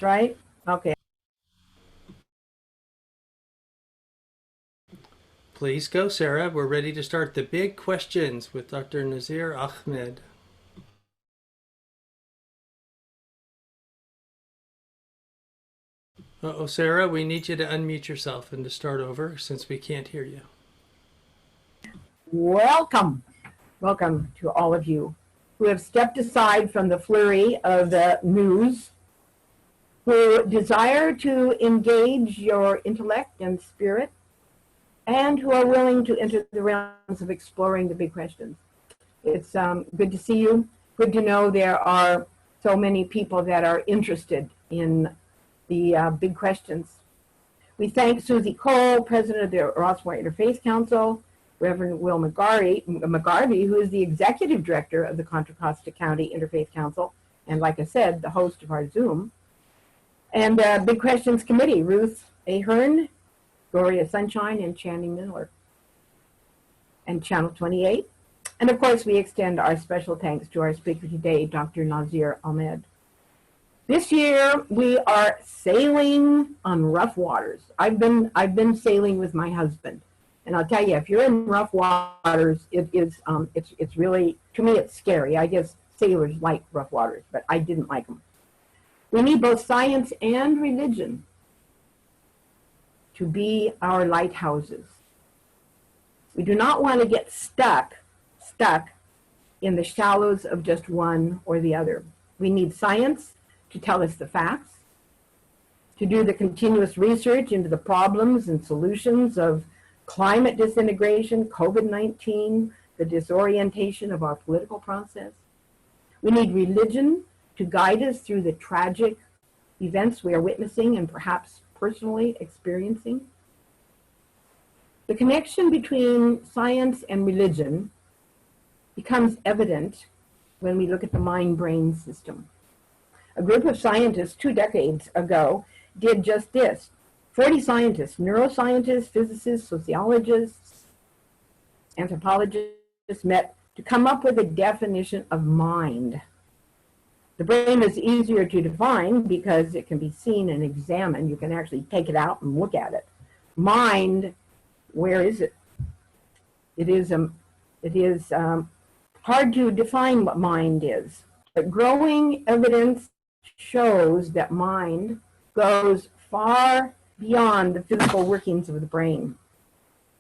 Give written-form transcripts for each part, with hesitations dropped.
right? Okay. Please go, Sarah. We're ready to start the big questions with Dr. Nazeer Ahmed. Uh-oh, Sarah, we need you to unmute yourself and to start over since we can't hear you. Welcome. Welcome to all of you who have stepped aside from the flurry of the news, who desire to engage your intellect and spirit, and who are willing to enter the realms of exploring the big questions. It's good to see you. Good to know there are so many people that are interested in the big questions. We thank Susie Cole, president of the Rossmore Interfaith Council, Reverend Will McGarvey, who is the executive director of the Contra Costa County Interfaith Council, and like I said, the host of our Zoom. And Big Questions Committee, Ruth Ahern, Gloria Sunshine, and Channing Miller. And Channel 28. And of course, we extend our special thanks to our speaker today, Dr. Nazeer Ahmed. This year, we are sailing on rough waters. I've been sailing with my husband. And I'll tell you, if you're in rough waters, it's really, to me, it's scary. I guess sailors like rough waters, but I didn't like them. We need both science and religion to be our lighthouses. We do not want to get stuck in the shallows of just one or the other. We need science to tell us the facts, to do the continuous research into the problems and solutions of climate disintegration, COVID-19, the disorientation of our political process. We need religion to guide us through the tragic events we are witnessing and perhaps personally experiencing. The connection between science and religion becomes evident when we look at the mind-brain system. A group of scientists 2 decades ago did just this. 40 scientists, neuroscientists, physicists, sociologists, anthropologists met to come up with a definition of mind. The brain is easier to define because it can be seen and examined. You can actually take it out and look at it. Mind, where is it? It is hard to define what mind is. But growing evidence shows that mind goes far beyond the physical workings of the brain.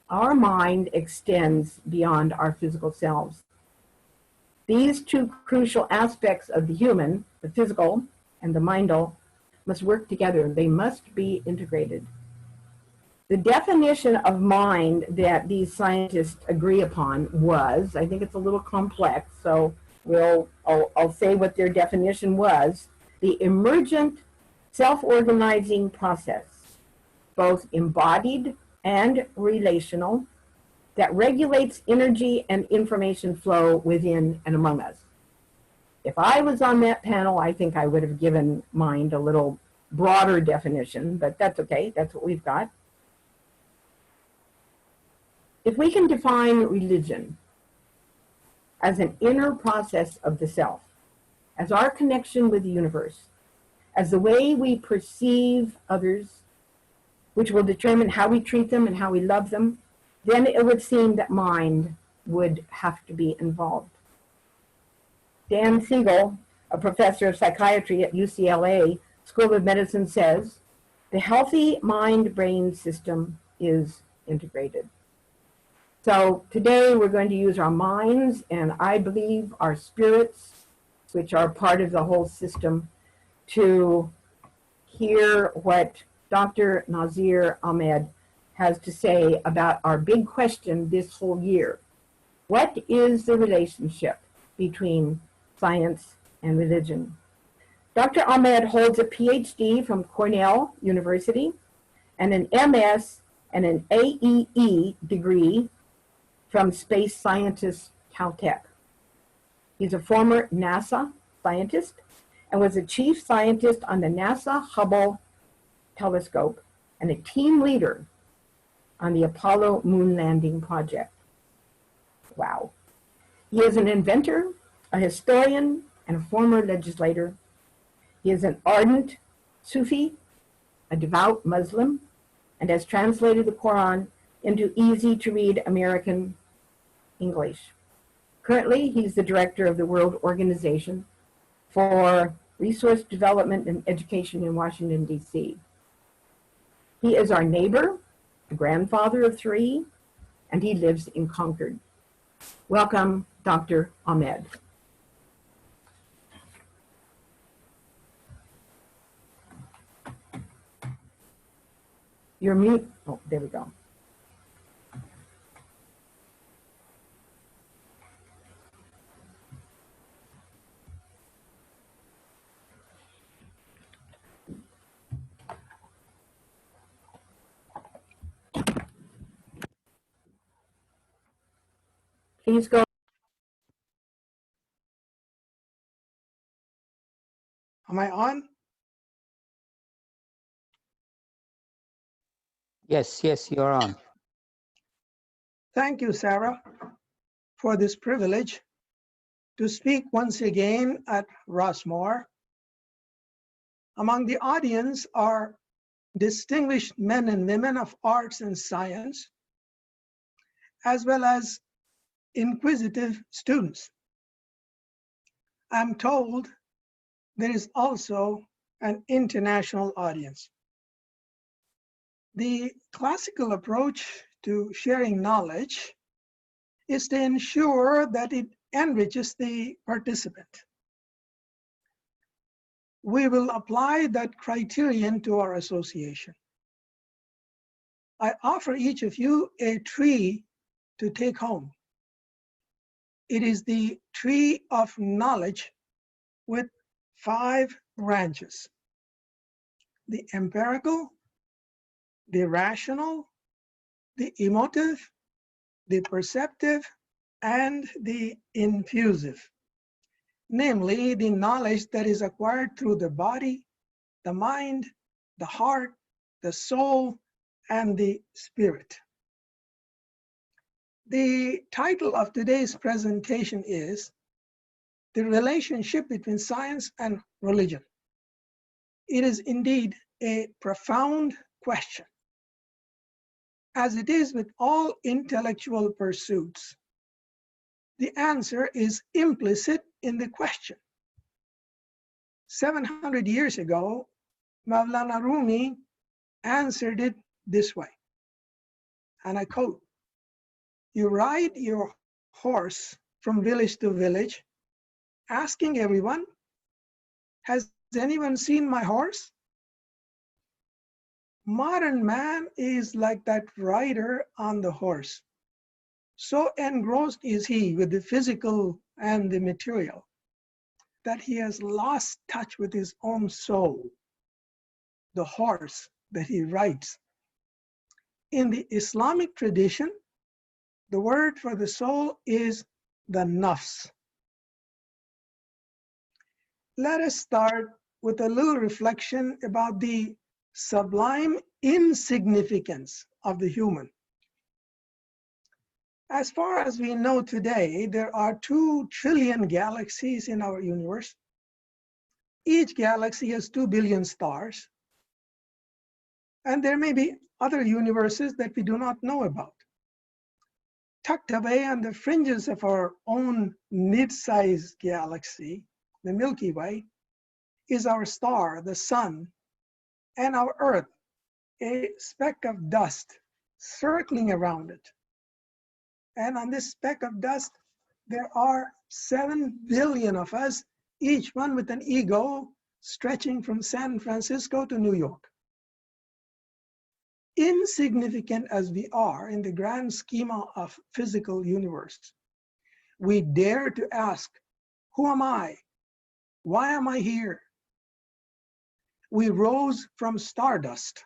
Our mind extends beyond our physical selves. These two crucial aspects of the human, the physical and the mindal, must work together. They must be integrated. The definition of mind that these scientists agree upon was, I think it's a little complex, so I'll say what their definition was, the emergent self-organizing process, both embodied and relational, that regulates energy and information flow within and among us. If I was on that panel, I think I would have given mind a little broader definition, but that's okay, that's what we've got. If we can define religion as an inner process of the self, as our connection with the universe, as the way we perceive others, which will determine how we treat them and how we love them, then it would seem that mind would have to be involved. Dan Siegel, a professor of psychiatry at UCLA School of Medicine, says, the healthy mind-brain system is integrated. So today we're going to use our minds and I believe our spirits, which are part of the whole system, to hear what Dr. Nazeer Ahmed has to say about our big question this whole year. What is the relationship between science and religion? Dr. Ahmed holds a PhD from Cornell University and an MS and an AEE degree from Space Scientist Caltech. He's a former NASA scientist and was a chief scientist on the NASA Hubble telescope and a team leader on the Apollo moon landing project. Wow. He is an inventor, a historian, and a former legislator. He is an ardent Sufi, a devout Muslim, and has translated the Quran into easy-to-read American English. Currently, he's the director of the World Organization for Resource Development and Education in Washington, D.C. He is our neighbor, a grandfather of 3, and he lives in Concord. Welcome, Dr. Ahmed. You're mute. Oh, there we go. Please go. Am I on? Yes, you're on. Thank you, Sarah, for this privilege to speak once again at Rossmore. Among the audience are distinguished men and women of arts and science, as well as inquisitive students. I'm told there is also an international audience. The classical approach to sharing knowledge is to ensure that it enriches the participant. We will apply that criterion to our association. I offer each of you a tree to take home. It is the tree of knowledge with 5 branches: the empirical, the rational, the emotive, the perceptive, and the infusive. Namely, the knowledge that is acquired through the body, the mind, the heart, the soul, and the spirit. The title of today's presentation is The Relationship Between Science and Religion. It is indeed a profound question. As it is with all intellectual pursuits, the answer is implicit in the question. 700 years ago, Mawlana Rumi answered it this way, and I quote, "You ride your horse from village to village, asking everyone, 'Has anyone seen my horse?' Modern man is like that rider on the horse. So engrossed is he with the physical and the material that he has lost touch with his own soul, the horse that he rides." In the Islamic tradition, the word for the soul is the nafs. Let us start with a little reflection about the sublime insignificance of the human. As far as we know today, there are 2 trillion galaxies in our universe. Each galaxy has 2 billion stars. And there may be other universes that we do not know about. Tucked away on the fringes of our own mid-sized galaxy, the Milky Way, is our star, the sun, and our Earth, a speck of dust circling around it. And on this speck of dust, there are 7 billion of us, each one with an ego stretching from San Francisco to New York. Insignificant as we are in the grand schema of physical universe, we dare to ask, who am I? Why am I here? We rose from stardust.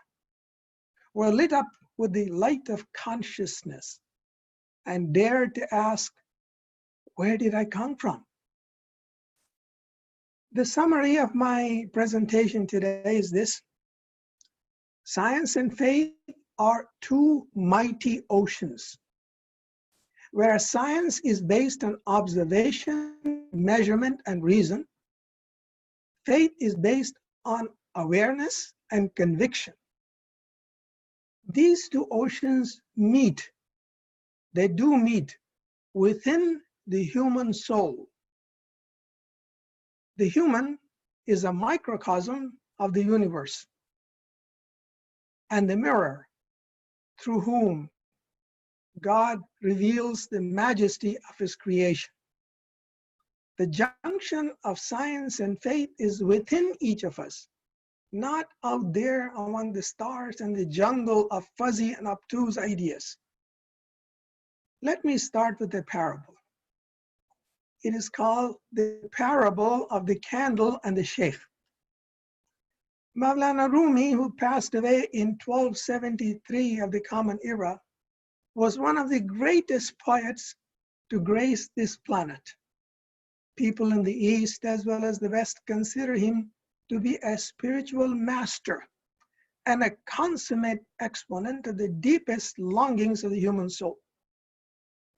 We're lit up with the light of consciousness and dare to ask, where did I come from? The summary of my presentation today is this: science and faith are 2 mighty oceans. Whereas science is based on observation, measurement, and reason, faith is based on awareness and conviction. These two oceans meet, they do meet within the human soul. The human is a microcosm of the universe and the mirror through whom God reveals the majesty of his creation. The junction of science and faith is within each of us, not out there among the stars and the jungle of fuzzy and obtuse ideas. Let me start with a parable. It is called the parable of the candle and the sheikh. Mawlana Rumi, who passed away in 1273 of the Common Era, was one of the greatest poets to grace this planet. People in the East as well as the West consider him to be a spiritual master and a consummate exponent of the deepest longings of the human soul.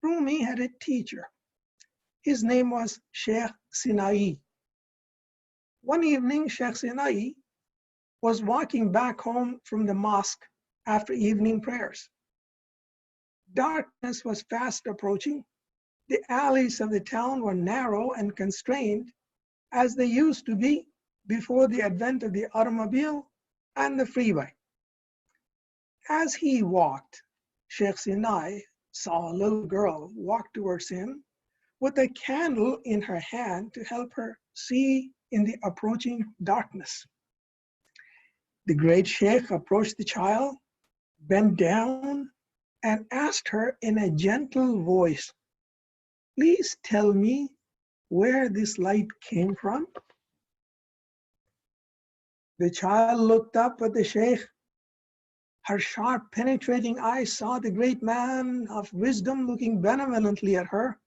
Rumi had a teacher. His name was Sheikh Sinai. One evening, Sheikh Sinai was walking back home from the mosque after evening prayers. Darkness was fast approaching. The alleys of the town were narrow and constrained, as they used to be before the advent of the automobile and the freeway. As he walked, Sheikh Sinai saw a little girl walk towards him with a candle in her hand to help her see in the approaching darkness. The great Sheikh approached the child, bent down, and asked her in a gentle voice, "Please tell me where this light came from?" The child looked up at the Sheikh. Her sharp, penetrating eyes saw the great man of wisdom looking benevolently at her.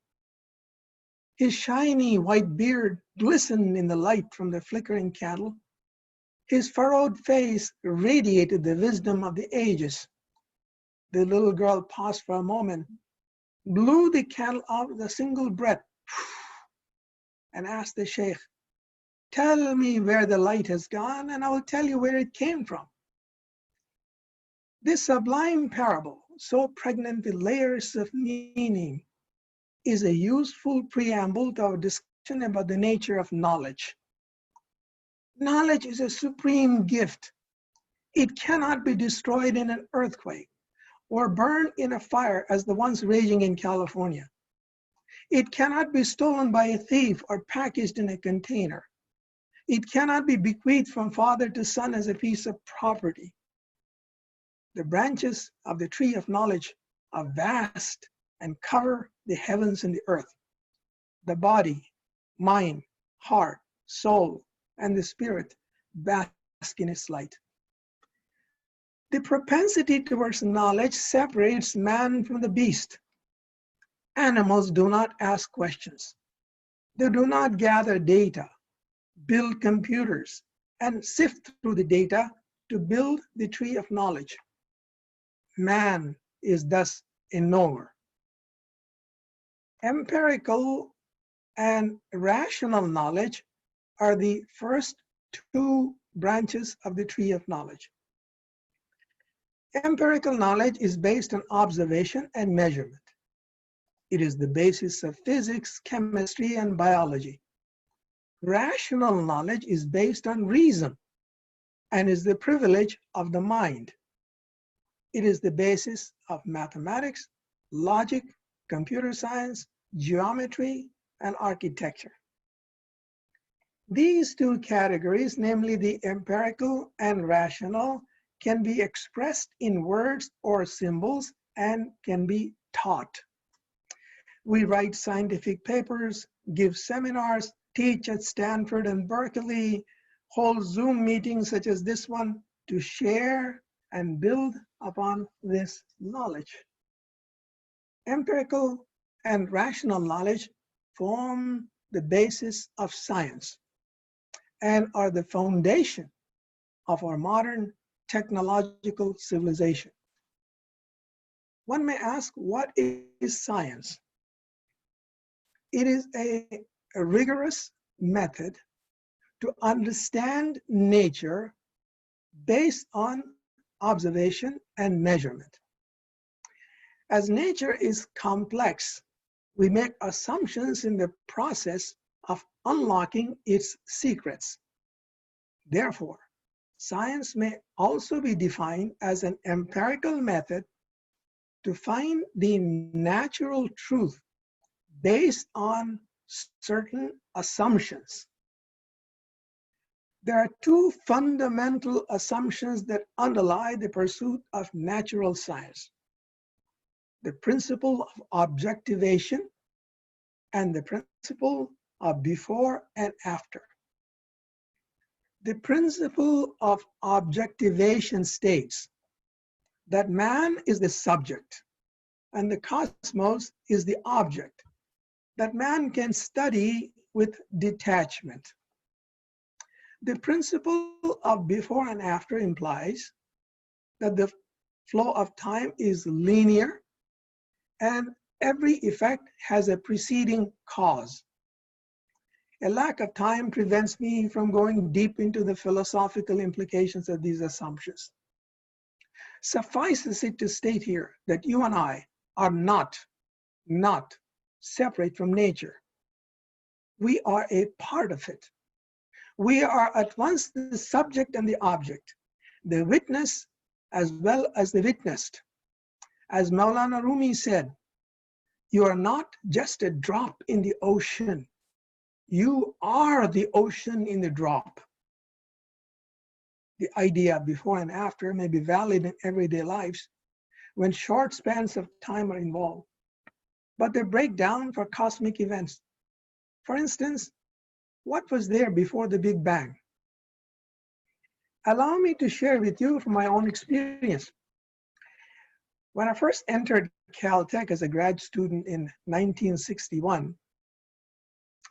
His shiny white beard glistened in the light from the flickering candle. His furrowed face radiated the wisdom of the ages. The little girl paused for a moment, blew the candle out with a single breath, and asked the Sheikh, "Tell me where the light has gone, and I will tell you where it came from." This sublime parable, so pregnant with layers of meaning, is a useful preamble to our discussion about the nature of knowledge. Knowledge is a supreme gift. It cannot be destroyed in an earthquake or burned in a fire as the ones raging in California. It cannot be stolen by a thief or packaged in a container. It cannot be bequeathed from father to son as a piece of property. The branches of the tree of knowledge are vast and cover the heavens and the earth. The body, mind, heart, soul, and the spirit bask in its light. The propensity towards knowledge separates man from the beast. Animals do not ask questions. They do not gather data, build computers, and sift through the data to build the tree of knowledge. Man is thus a knower. Empirical and rational knowledge are the first two branches of the tree of knowledge. Empirical knowledge is based on observation and measurement. It is the basis of physics, chemistry, and biology. Rational knowledge is based on reason and is the privilege of the mind. It is the basis of mathematics, logic, computer science, geometry, and architecture. These two categories, namely the empirical and rational, can be expressed in words or symbols and can be taught. We write scientific papers, give seminars, teach at Stanford and Berkeley, hold Zoom meetings such as this one to share and build upon this knowledge. Empirical and rational knowledge form the basis of science and are the foundation of our modern technological civilization. One may ask, what is science? It is a rigorous method to understand nature based on observation and measurement. As nature is complex, we make assumptions in the process of unlocking its secrets. Therefore, science may also be defined as an empirical method to find the natural truth based on certain assumptions. There are two fundamental assumptions that underlie the pursuit of natural science: the principle of objectivation and the principle of before and after. The principle of objectivation states that man is the subject and the cosmos is the object that man can study with detachment. The principle of before and after implies that the flow of time is linear and every effect has a preceding cause. A lack of time prevents me from going deep into the philosophical implications of these assumptions. Suffices it to state here that you and I are not separate from nature. We are a part of it. We are at once the subject and the object, the witness as well as the witnessed. As Maulana Rumi said, you are not just a drop in the ocean. You are the ocean in the drop. The idea before and after may be valid in everyday lives when short spans of time are involved, but they break down for cosmic events. For instance, what was there before the Big Bang? Allow me to share with you from my own experience. When I first entered Caltech as a grad student in 1961,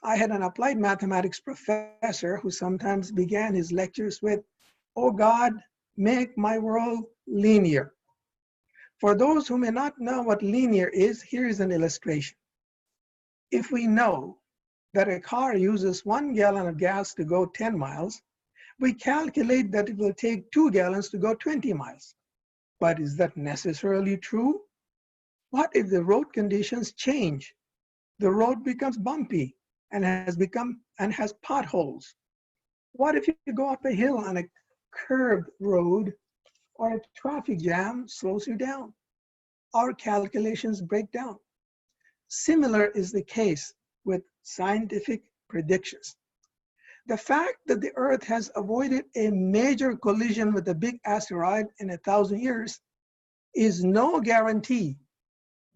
I had an applied mathematics professor who sometimes began his lectures with, "Oh God, make my world linear." For those who may not know what linear is, here is an illustration. If we know that a car uses 1 gallon of gas to go 10 miles, we calculate that it will take 2 gallons to go 20 miles. But is that necessarily true? What if the road conditions change? The road becomes bumpy and has potholes. What if you go up a hill on a curved road or a traffic jam slows you down? Our calculations break down. Similar is the case with scientific predictions. The fact that the Earth has avoided a major collision with a big asteroid in 1,000 years is no guarantee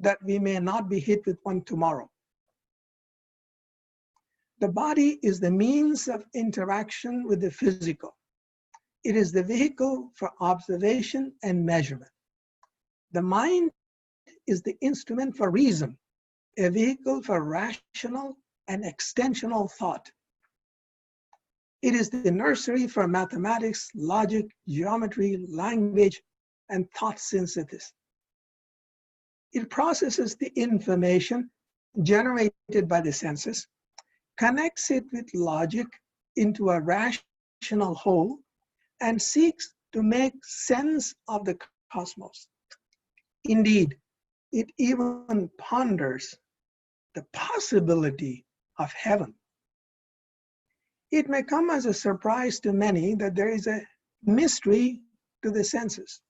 that we may not be hit with one tomorrow. The body is the means of interaction with the physical. It is the vehicle for observation and measurement. The mind is the instrument for reason, a vehicle for rational and extensional thought. It is the nursery for mathematics, logic, geometry, language, and thought synthesis. It processes the information generated by the senses, connects it with logic into a rational whole, and seeks to make sense of the cosmos. Indeed, it even ponders the possibility of heaven. It may come as a surprise to many that there is a mystery to the senses.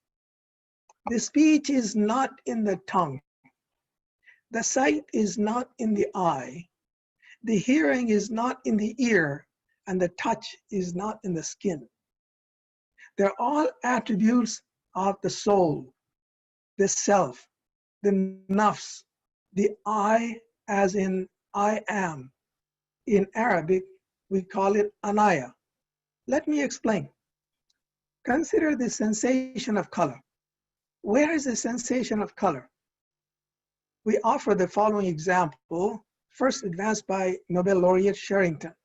The speech is not in the tongue. The sight is not in the eye. The hearing is not in the ear, and the touch is not in the skin. They're all attributes of the soul, the self, the nafs, the I as in I am. In Arabic, we call it anaya. Let me explain. Consider the sensation of color. Where is the sensation of color? We offer the following example, first advanced by Nobel laureate Sherrington.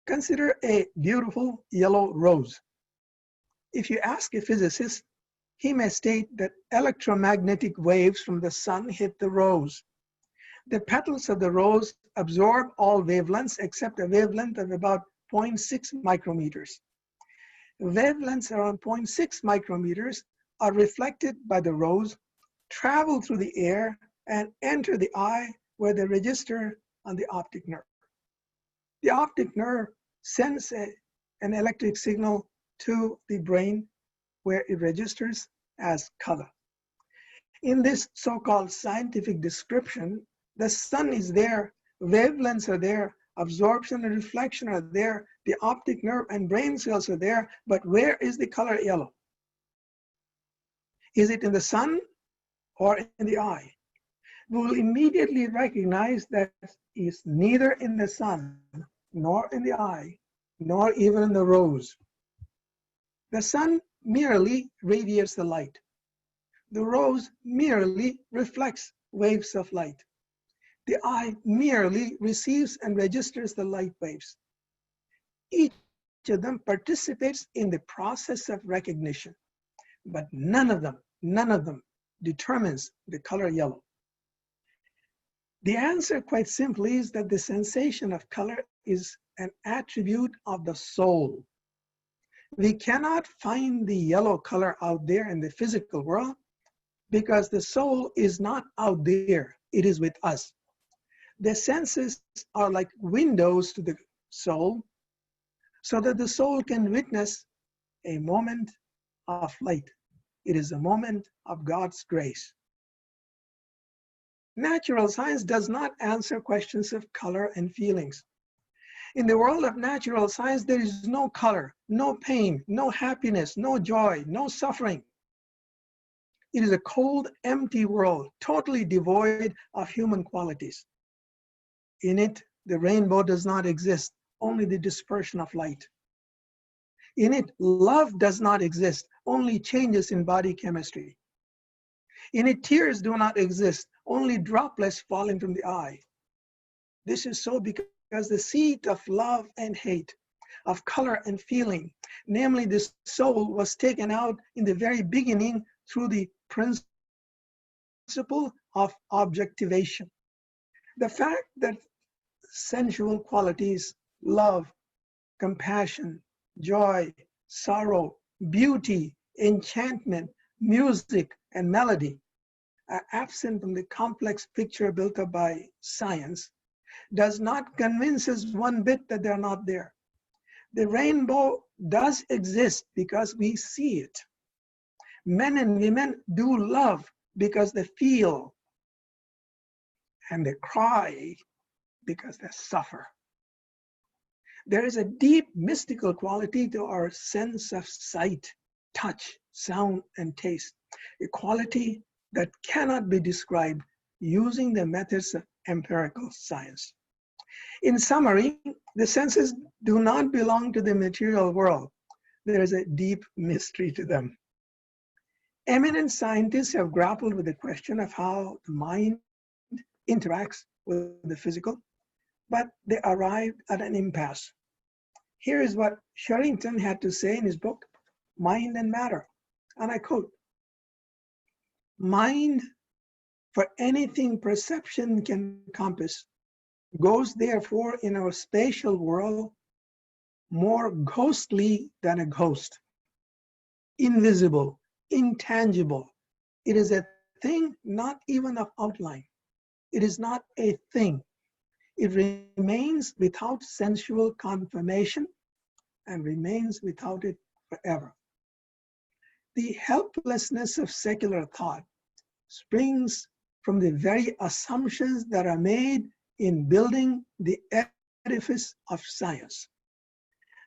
Consider a beautiful yellow rose. If you ask a physicist, he may state that electromagnetic waves from the sun hit the rose. The petals of the rose absorb all wavelengths except a wavelength of about 0.6 micrometers. Wavelengths around 0.6 micrometers are reflected by the rose, travel through the air, and enter the eye where they register on the optic nerve. The optic nerve sends an electric signal to the brain where it registers as color. In this so-called scientific description, the sun is there, wavelengths are there, absorption and reflection are there, the optic nerve and brain cells are there, but where is the color yellow? Is it in the sun or in the eye? We will immediately recognize that it's neither in the sun, nor in the eye, nor even in the rose. The sun merely radiates the light. The rose merely reflects waves of light. The eye merely receives and registers the light waves. Each of them participates in the process of recognition, but none of them determines the color yellow. The answer, quite simply, is that the sensation of color is an attribute of the soul. We cannot find the yellow color out there in the physical world because the soul is not out there, it is with us. The senses are like windows to the soul so that the soul can witness a moment of light. It is a moment of God's grace. Natural science does not answer questions of color and feelings. In the world of natural science, there is no color, no pain, no happiness, no joy, no suffering. It is a cold, empty world, totally devoid of human qualities. In it, the rainbow does not exist, only the dispersion of light. In it, love does not exist, only changes in body chemistry. In it, tears do not exist, only droplets falling from the eye. This is so because the seed of love and hate, of color and feeling, namely the soul, was taken out in the very beginning through the principle of objectivation. The fact that sensual qualities, love, compassion, joy, sorrow, beauty, enchantment, music, and melody are absent from the complex picture built up by science does not convince us one bit that they're not there. The rainbow does exist because we see it. Men and women do love because they feel, and they cry because they suffer. There is a deep mystical quality to our sense of sight, touch, sound, and taste, a quality that cannot be described using the methods of empirical science. In summary, the senses do not belong to the material world. There is a deep mystery to them. Eminent scientists have grappled with the question of how the mind interacts with the physical, but they arrived at an impasse. Here is what Sherrington had to say in his book, Mind and Matter, and I quote, "Mind, for anything perception can compass, goes therefore in our spatial world more ghostly than a ghost, invisible, intangible. It is a thing not even of outline. It is not a thing. It remains without sensual confirmation and remains without it forever. The helplessness of secular thought springs from the very assumptions that are made in building the edifice of science.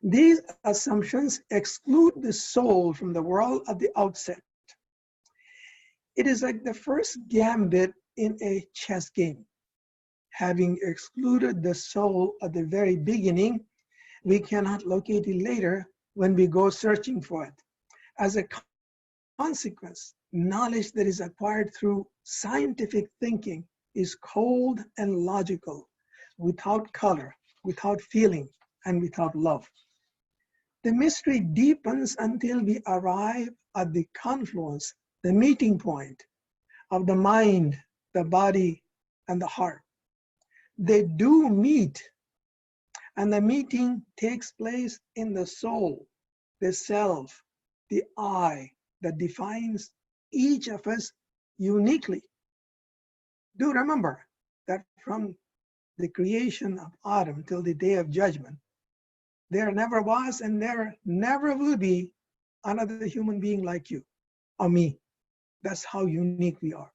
These assumptions exclude the soul from the world at the outset. It is like the first gambit in a chess game. Having excluded the soul at the very beginning, we cannot locate it later when we go searching for it. As a consequence, knowledge that is acquired through scientific thinking is cold and logical, without color, without feeling, and without love. The mystery deepens until we arrive at the confluence, the meeting point of the mind, the body, and the heart. They do meet, And the meeting takes place in the soul, the self, the I that defines each of us uniquely. Do remember that from the creation of Adam till the day of judgment, there never was and there never will be another human being like you or me. That's how unique we are.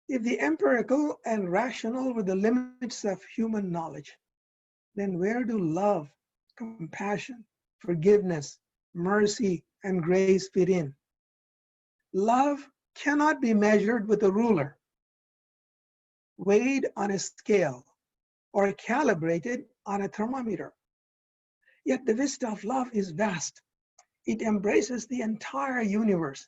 If the empirical and rational were the limits of human knowledge, then where do love, compassion, forgiveness, mercy, and grace fit in? Love cannot be measured with a ruler, weighed on a scale, or calibrated on a thermometer. Yet the vista of love is vast. It embraces the entire universe.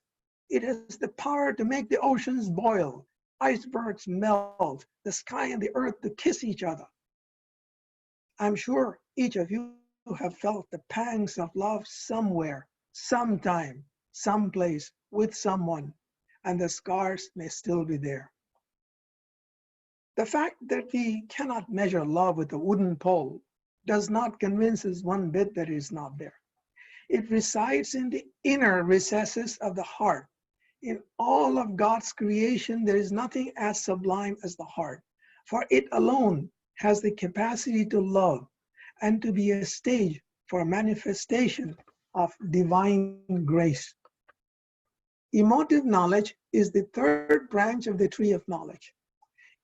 It has the power to make the oceans boil, icebergs melt, the sky and the earth to kiss each other. I'm sure each of you have felt the pangs of love somewhere, sometime, someplace, with someone, and the scars may still be there. The fact that we cannot measure love with a wooden pole does not convince us one bit that it is not there. It resides in the inner recesses of the heart. In all of God's creation, there is nothing as sublime as the heart, for it alone has the capacity to love and to be a stage for manifestation of divine grace. Emotive knowledge is the third branch of the tree of knowledge.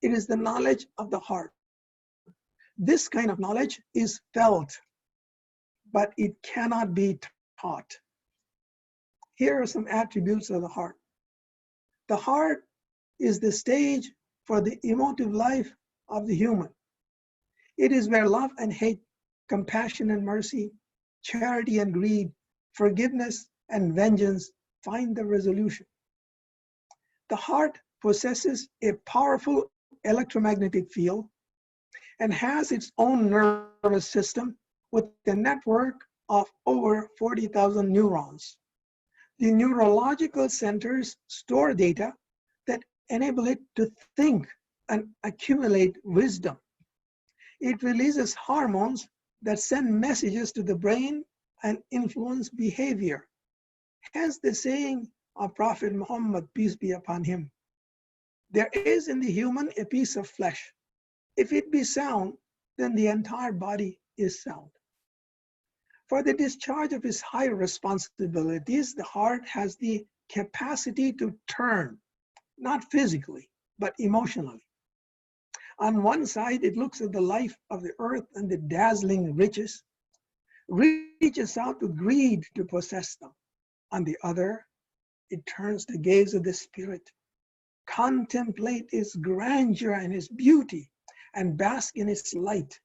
It is the knowledge of the heart. This kind of knowledge is felt, but it cannot be taught. Here are some attributes of the heart. The heart is the stage for the emotive life of the human. It is where love and hate, compassion and mercy, charity and greed, forgiveness and vengeance find the resolution. The heart possesses a powerful electromagnetic field and has its own nervous system with a network of over 40,000 neurons. The neurological centers store data that enable it to think and accumulate wisdom. It releases hormones that send messages to the brain and influence behavior. Hence the saying of Prophet Muhammad, peace be upon him, there is in the human a piece of flesh. If it be sound, then the entire body is sound. For the discharge of its higher responsibilities, the heart has the capacity to turn, not physically, but emotionally. On one side, it looks at the life of the earth and the dazzling riches, reaches out to greed to possess them. On the other, it turns the gaze of the spirit, contemplate its grandeur and its beauty, and bask in its light.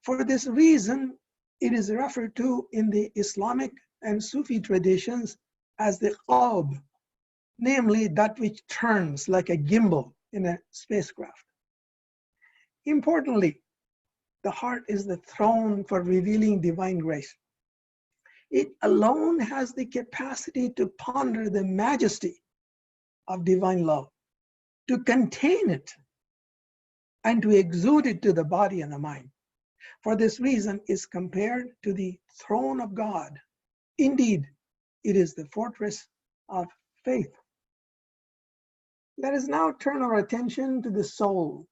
For this reason, it is referred to in the Islamic and Sufi traditions as the qalb, namely that which turns like a gimbal in a spacecraft. Importantly, the heart is the throne for revealing divine grace. It alone has the capacity to ponder the majesty of divine love, to contain it, and to exude it to the body and the mind. For this reason, is compared to the throne of God. Indeed, it is the fortress of faith. Let us now turn our attention to the soul,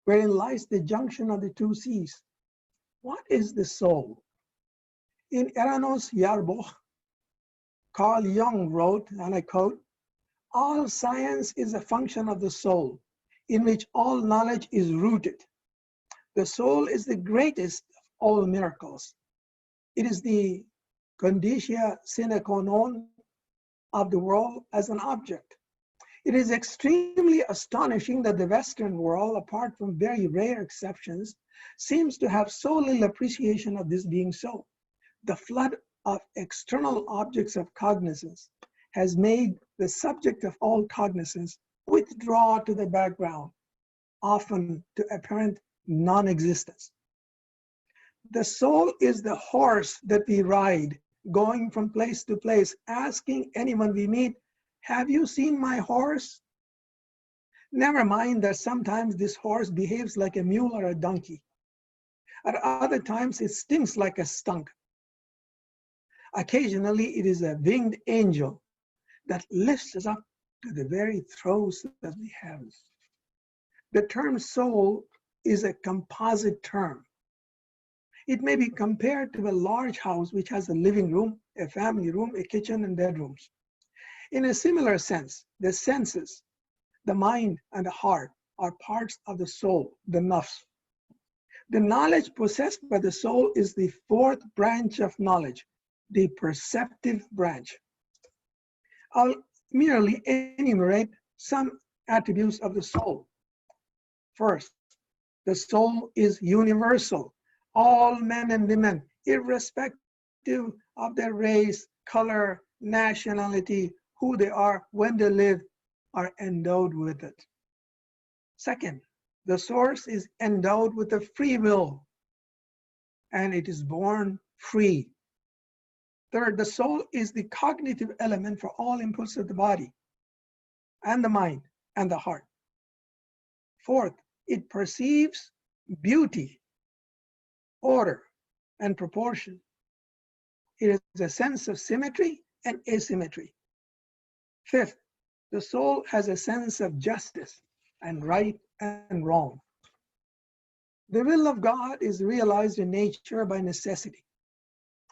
wherein lies the junction of the two seas. What is the soul? In Eranos Yarbuch, Carl Jung wrote, and I quote, "All science is a function of the soul, in which all knowledge is rooted. The soul is the greatest of all miracles. It is the conditia sine qua non of the world as an object. It is extremely astonishing that the Western world, apart from very rare exceptions, seems to have so little appreciation of this being so. The flood of external objects of cognizance has made the subject of all cognizance withdraw to the background, often to apparent non-existence. The soul is the horse that we ride, going from place to place, asking anyone we meet, have you seen my horse? Never mind that sometimes this horse behaves like a mule or a donkey. At other times, it stings like a skunk. Occasionally, it is a winged angel that lifts us up to the very throes of the heavens. The term soul is a composite term. It may be compared to a large house which has a living room, a family room, a kitchen, and bedrooms. In a similar sense, the senses, the mind, and the heart are parts of the soul, the nafs. The knowledge possessed by the soul is the fourth branch of knowledge, the perceptive branch. I'll merely enumerate some attributes of the soul. First, the soul is universal. All men and women, irrespective of their race, color, nationality, who they are, when they live, are endowed with it. Second, the source is endowed with a free will, and it is born free. Third, the soul is the cognitive element for all impulses of the body and the mind and the heart. Fourth, it perceives beauty, order, and proportion. It is a sense of symmetry and asymmetry. Fifth, the soul has a sense of justice and right and wrong. The will of God is realized in nature by necessity.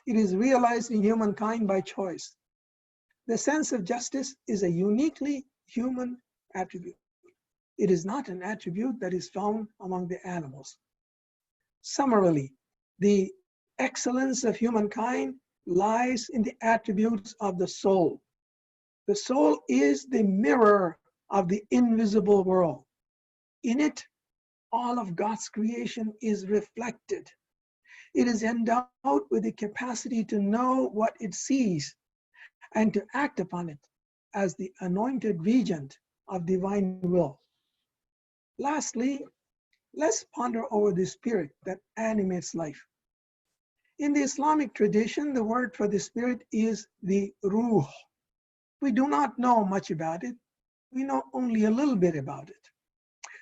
It is realized in humankind by choice. The sense of justice is a uniquely human attribute. It is not an attribute that is found among the animals. Summarily, the excellence of humankind lies in the attributes of the soul. The soul is the mirror of the invisible world. In it, all of God's creation is reflected. It is endowed with the capacity to know what it sees and to act upon it as the anointed regent of divine will. Lastly, let's ponder over the spirit that animates life. In the Islamic tradition, the word for the spirit is the ruh. We do not know much about it. We know only a little bit about it.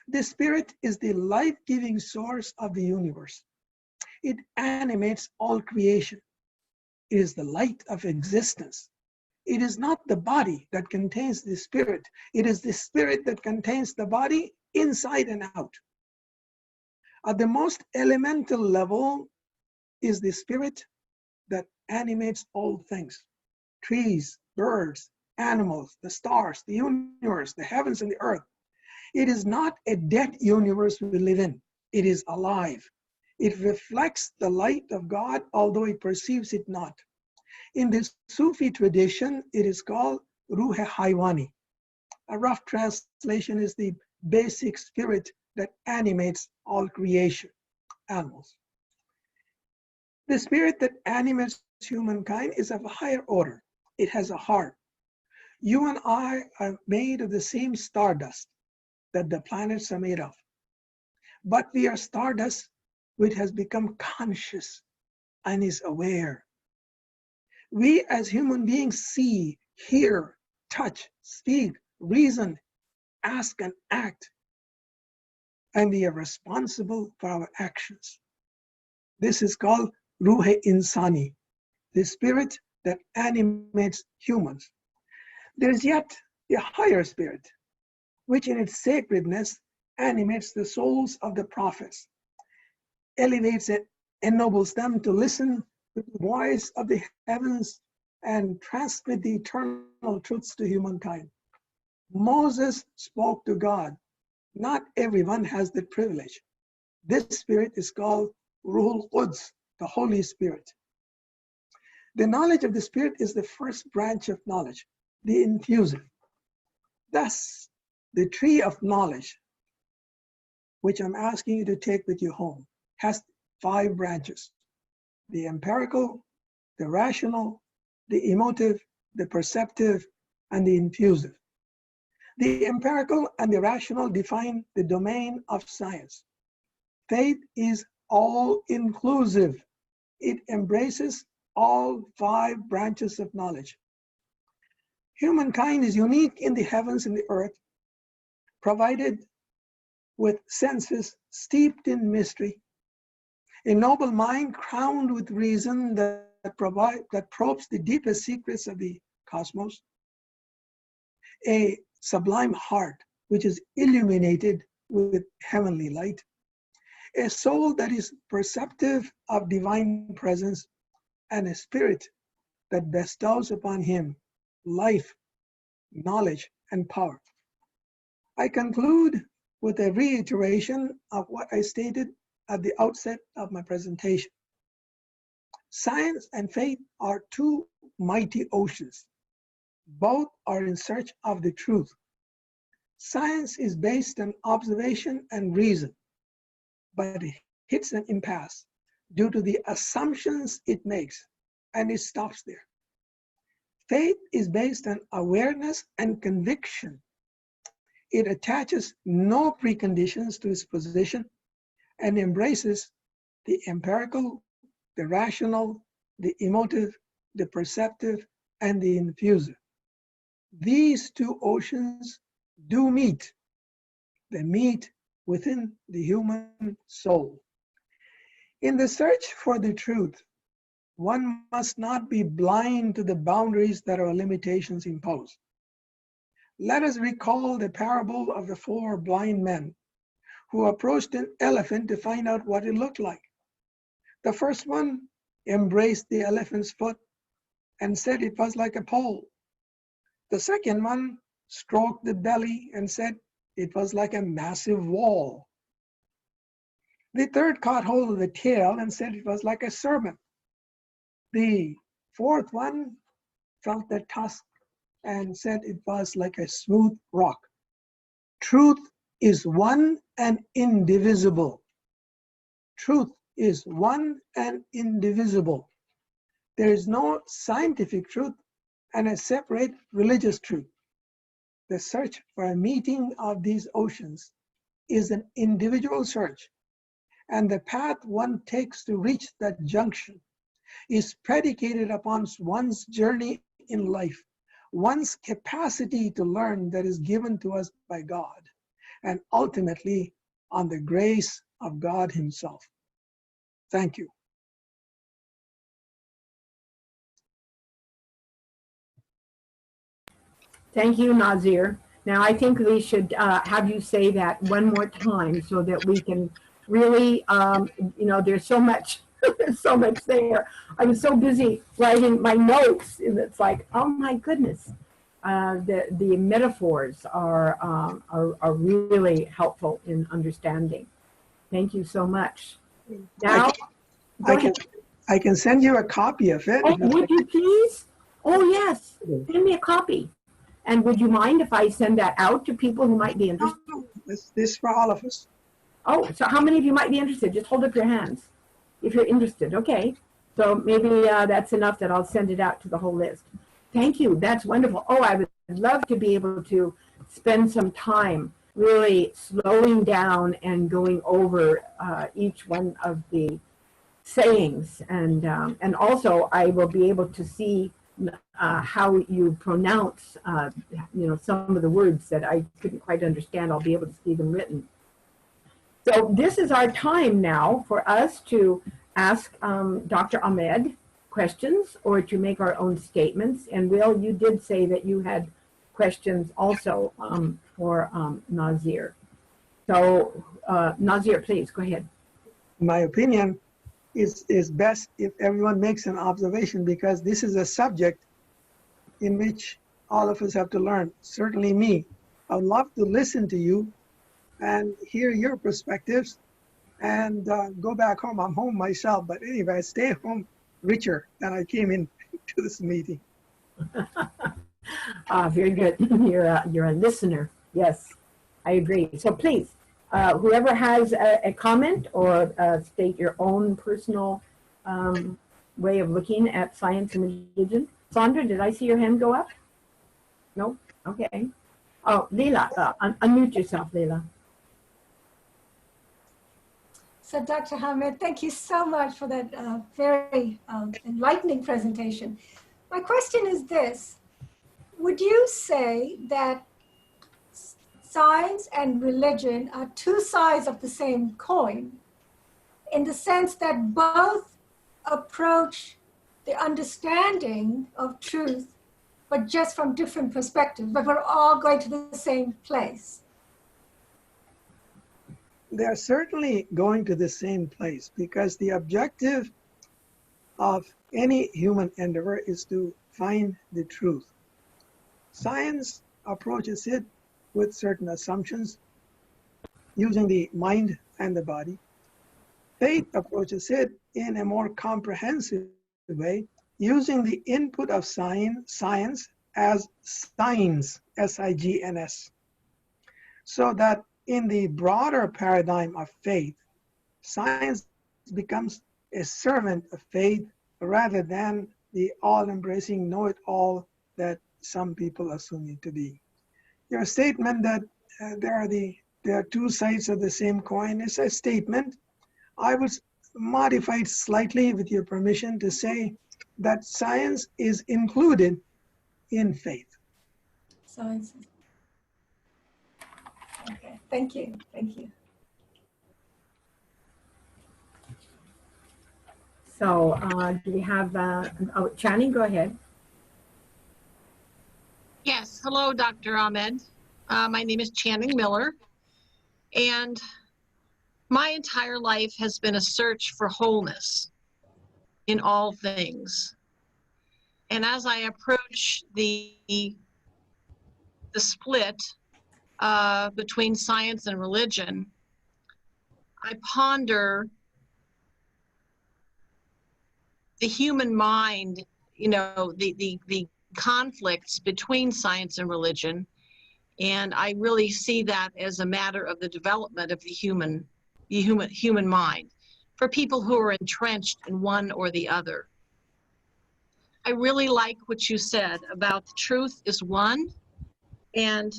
The spirit is the life-giving source of the universe. It animates all creation. It is the light of existence. It is not the body that contains the spirit. It is the spirit that contains the body inside and out. At the most elemental level is the spirit that animates all things. Trees, birds, animals, the stars, the universe, the heavens and the earth. It is not a dead universe we live in. It is alive. It reflects the light of God, although it perceives it not. In the Sufi tradition, it is called Ruh Haywani. A rough translation is the basic spirit that animates all creation, animals. The spirit that animates humankind is of a higher order. It has a heart. You and I are made of the same stardust that the planets are made of. But we are stardust which has become conscious and is aware. We as human beings see, hear, touch, speak, reason, ask and act, and we are responsible for our actions. This is called Ruh Insani, the spirit that animates humans. There is yet a higher spirit, which in its sacredness animates the souls of the prophets, elevates and ennobles them to listen to the voice of the heavens and transmit the eternal truths to humankind. Moses spoke to God. Not everyone has that privilege. This spirit is called Ruhul Quds, the Holy Spirit. The knowledge of the Spirit is the first branch of knowledge, the infusive. Thus, the tree of knowledge, which I'm asking you to take with you home, has 5 branches: the empirical, the rational, the emotive, the perceptive, and the infusive. The empirical and the rational define the domain of science. Faith is all-inclusive. It embraces all 5 branches of knowledge. Humankind is unique in the heavens and the earth, provided with senses steeped in mystery, A noble mind crowned with reason that probes the deepest secrets of the cosmos. A sublime heart which is illuminated with heavenly light. A soul that is perceptive of divine presence, and a spirit that bestows upon him life, knowledge, and power. I conclude with a reiteration of what I stated at the outset of my presentation. Science and faith are two mighty oceans. Both are in search of the truth. Science is based on observation and reason, but it hits an impasse due to the assumptions it makes, and it stops there. Faith is based on awareness and conviction. It attaches no preconditions to its position and embraces the empirical, the rational, the emotive, the perceptive, and the infusive. These two oceans do meet. They meet within the human soul. In the search for the truth, one must not be blind to the boundaries that our limitations impose. Let us recall the parable of the 4 blind men who approached an elephant to find out what it looked like. The first one embraced the elephant's foot and said it was like a pole. The second one stroked the belly and said it was like a massive wall. The third caught hold of the tail and said it was like a serpent. The fourth one felt the tusk and said it was like a smooth rock. Truth is one and indivisible. Truth is one and indivisible. There is no scientific truth and a separate religious truth. The search for a meeting of these oceans is an individual search, and the path one takes to reach that junction is predicated upon one's journey in life, one's capacity to learn that is given to us by God, and ultimately on the grace of God Himself. Thank you. Thank you, Nazeer. Now, I think we should have you say that one more time so that we can really, there's so much, so much there. I was so busy writing my notes, and it's like, oh my goodness. The metaphors are really helpful in understanding. Thank you so much. Now, I can send you a copy of it. Oh, would you please? Oh, yes. Send me a copy. And would you mind if I send that out to people who might be interested? This is for all of us. Oh, so how many of you might be interested? Just hold up your hands if you're interested. Okay. So maybe that's enough that I'll send it out to the whole list. Thank you. That's wonderful. Oh, I would love to be able to spend some time really slowing down and going over each one of the sayings. And also I will be able to see how you pronounce, some of the words that I couldn't quite understand. I'll be able to see them written. So this is our time now for us to ask Dr. Ahmed questions or to make our own statements. And Will, you did say that you had questions also for Nazeer. So Nazeer, please go ahead. My opinion is best if everyone makes an observation, because this is a subject in which all of us have to learn. Certainly me. I would love to listen to you and hear your perspectives and go back home. I'm home myself, but anyway, I stay home richer than I came in to this meeting. Very good. You're a listener. Yes, I agree. So please, whoever has a comment or state your own personal way of looking at science and religion. Sandra, did I see your hand go up? No? Okay. Oh, Leila, unmute yourself, Leila. So Dr. Ahmed, thank you so much for that very enlightening presentation. My question is this: would you say that science and religion are two sides of the same coin? in the sense that both approach the understanding of truth, but just from different perspectives, but we're all going to the same place. They are certainly going to the same place because the objective of any human endeavor is to find the truth. Science approaches it with certain assumptions using the mind and the body. Faith approaches it in a more comprehensive way using the input of science as signs, S-I-G-N-S, so that in the broader paradigm of faith, science becomes a servant of faith rather than the all-embracing know-it-all that some people assume it to be. Your statement that there are two sides of the same coin is a statement. I would modify it slightly with your permission to say that science is included in faith. Science. Okay, thank you, thank you. So do we have, Channing, go ahead. Yes, hello, Dr. Ahmed. My name is Channing Miller, and my entire life has been a search for wholeness in all things. And as I approach the split between science and religion, I ponder the human mind, you know, the conflicts between science and religion. And I really see that as a matter of the development of the human mind for people who are entrenched in one or the other. I really like what you said about the truth is one, and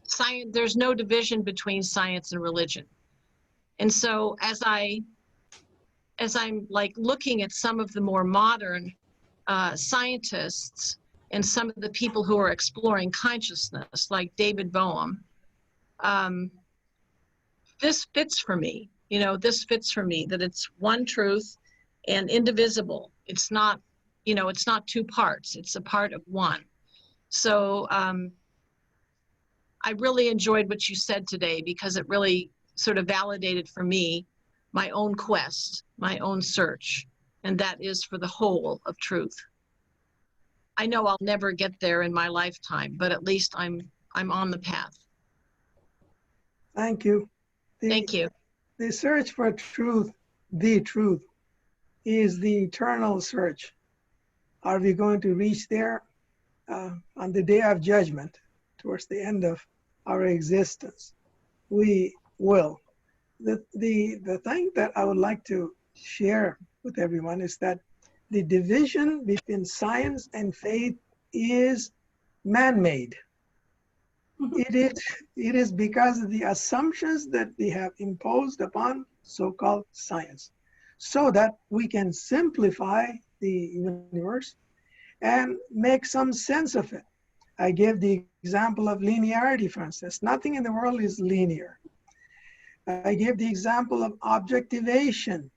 science, there's no division between science and religion. And so as I'm like looking at some of the more modern scientists and some of the people who are exploring consciousness, like David Bohm, this fits for me. You know, this fits for me, that it's one truth and indivisible. It's not, you know, it's not two parts. It's a part of one. So I really enjoyed what you said today because it really sort of validated for me my own quest, my own search, and that is for the whole of truth. I know I'll never get there in my lifetime, but at least I'm on the path. Thank you. Thank you. The search for truth, the truth, is the eternal search. Are we going to reach there on the day of judgment, towards the end of our existence? We will. The thing that I would like to share with everyone is that the division between science and faith is man-made. It is because of the assumptions that we have imposed upon so-called science, so that we can simplify the universe and make some sense of it. I gave the example of linearity, for instance. Nothing in the world is linear. I gave the example of objectivation,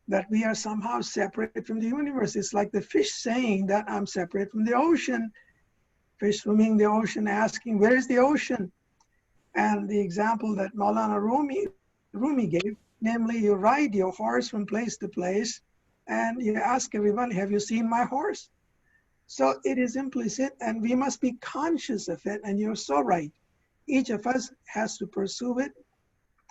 that we are somehow separate from the universe. It's like the fish saying that I'm separate from the ocean. Fish swimming in the ocean asking, where is the ocean? And the example that Maulana Rumi gave, namely you ride your horse from place to place and you ask everyone, have you seen my horse? So it is implicit and we must be conscious of it, and you're so right. Each of us has to pursue it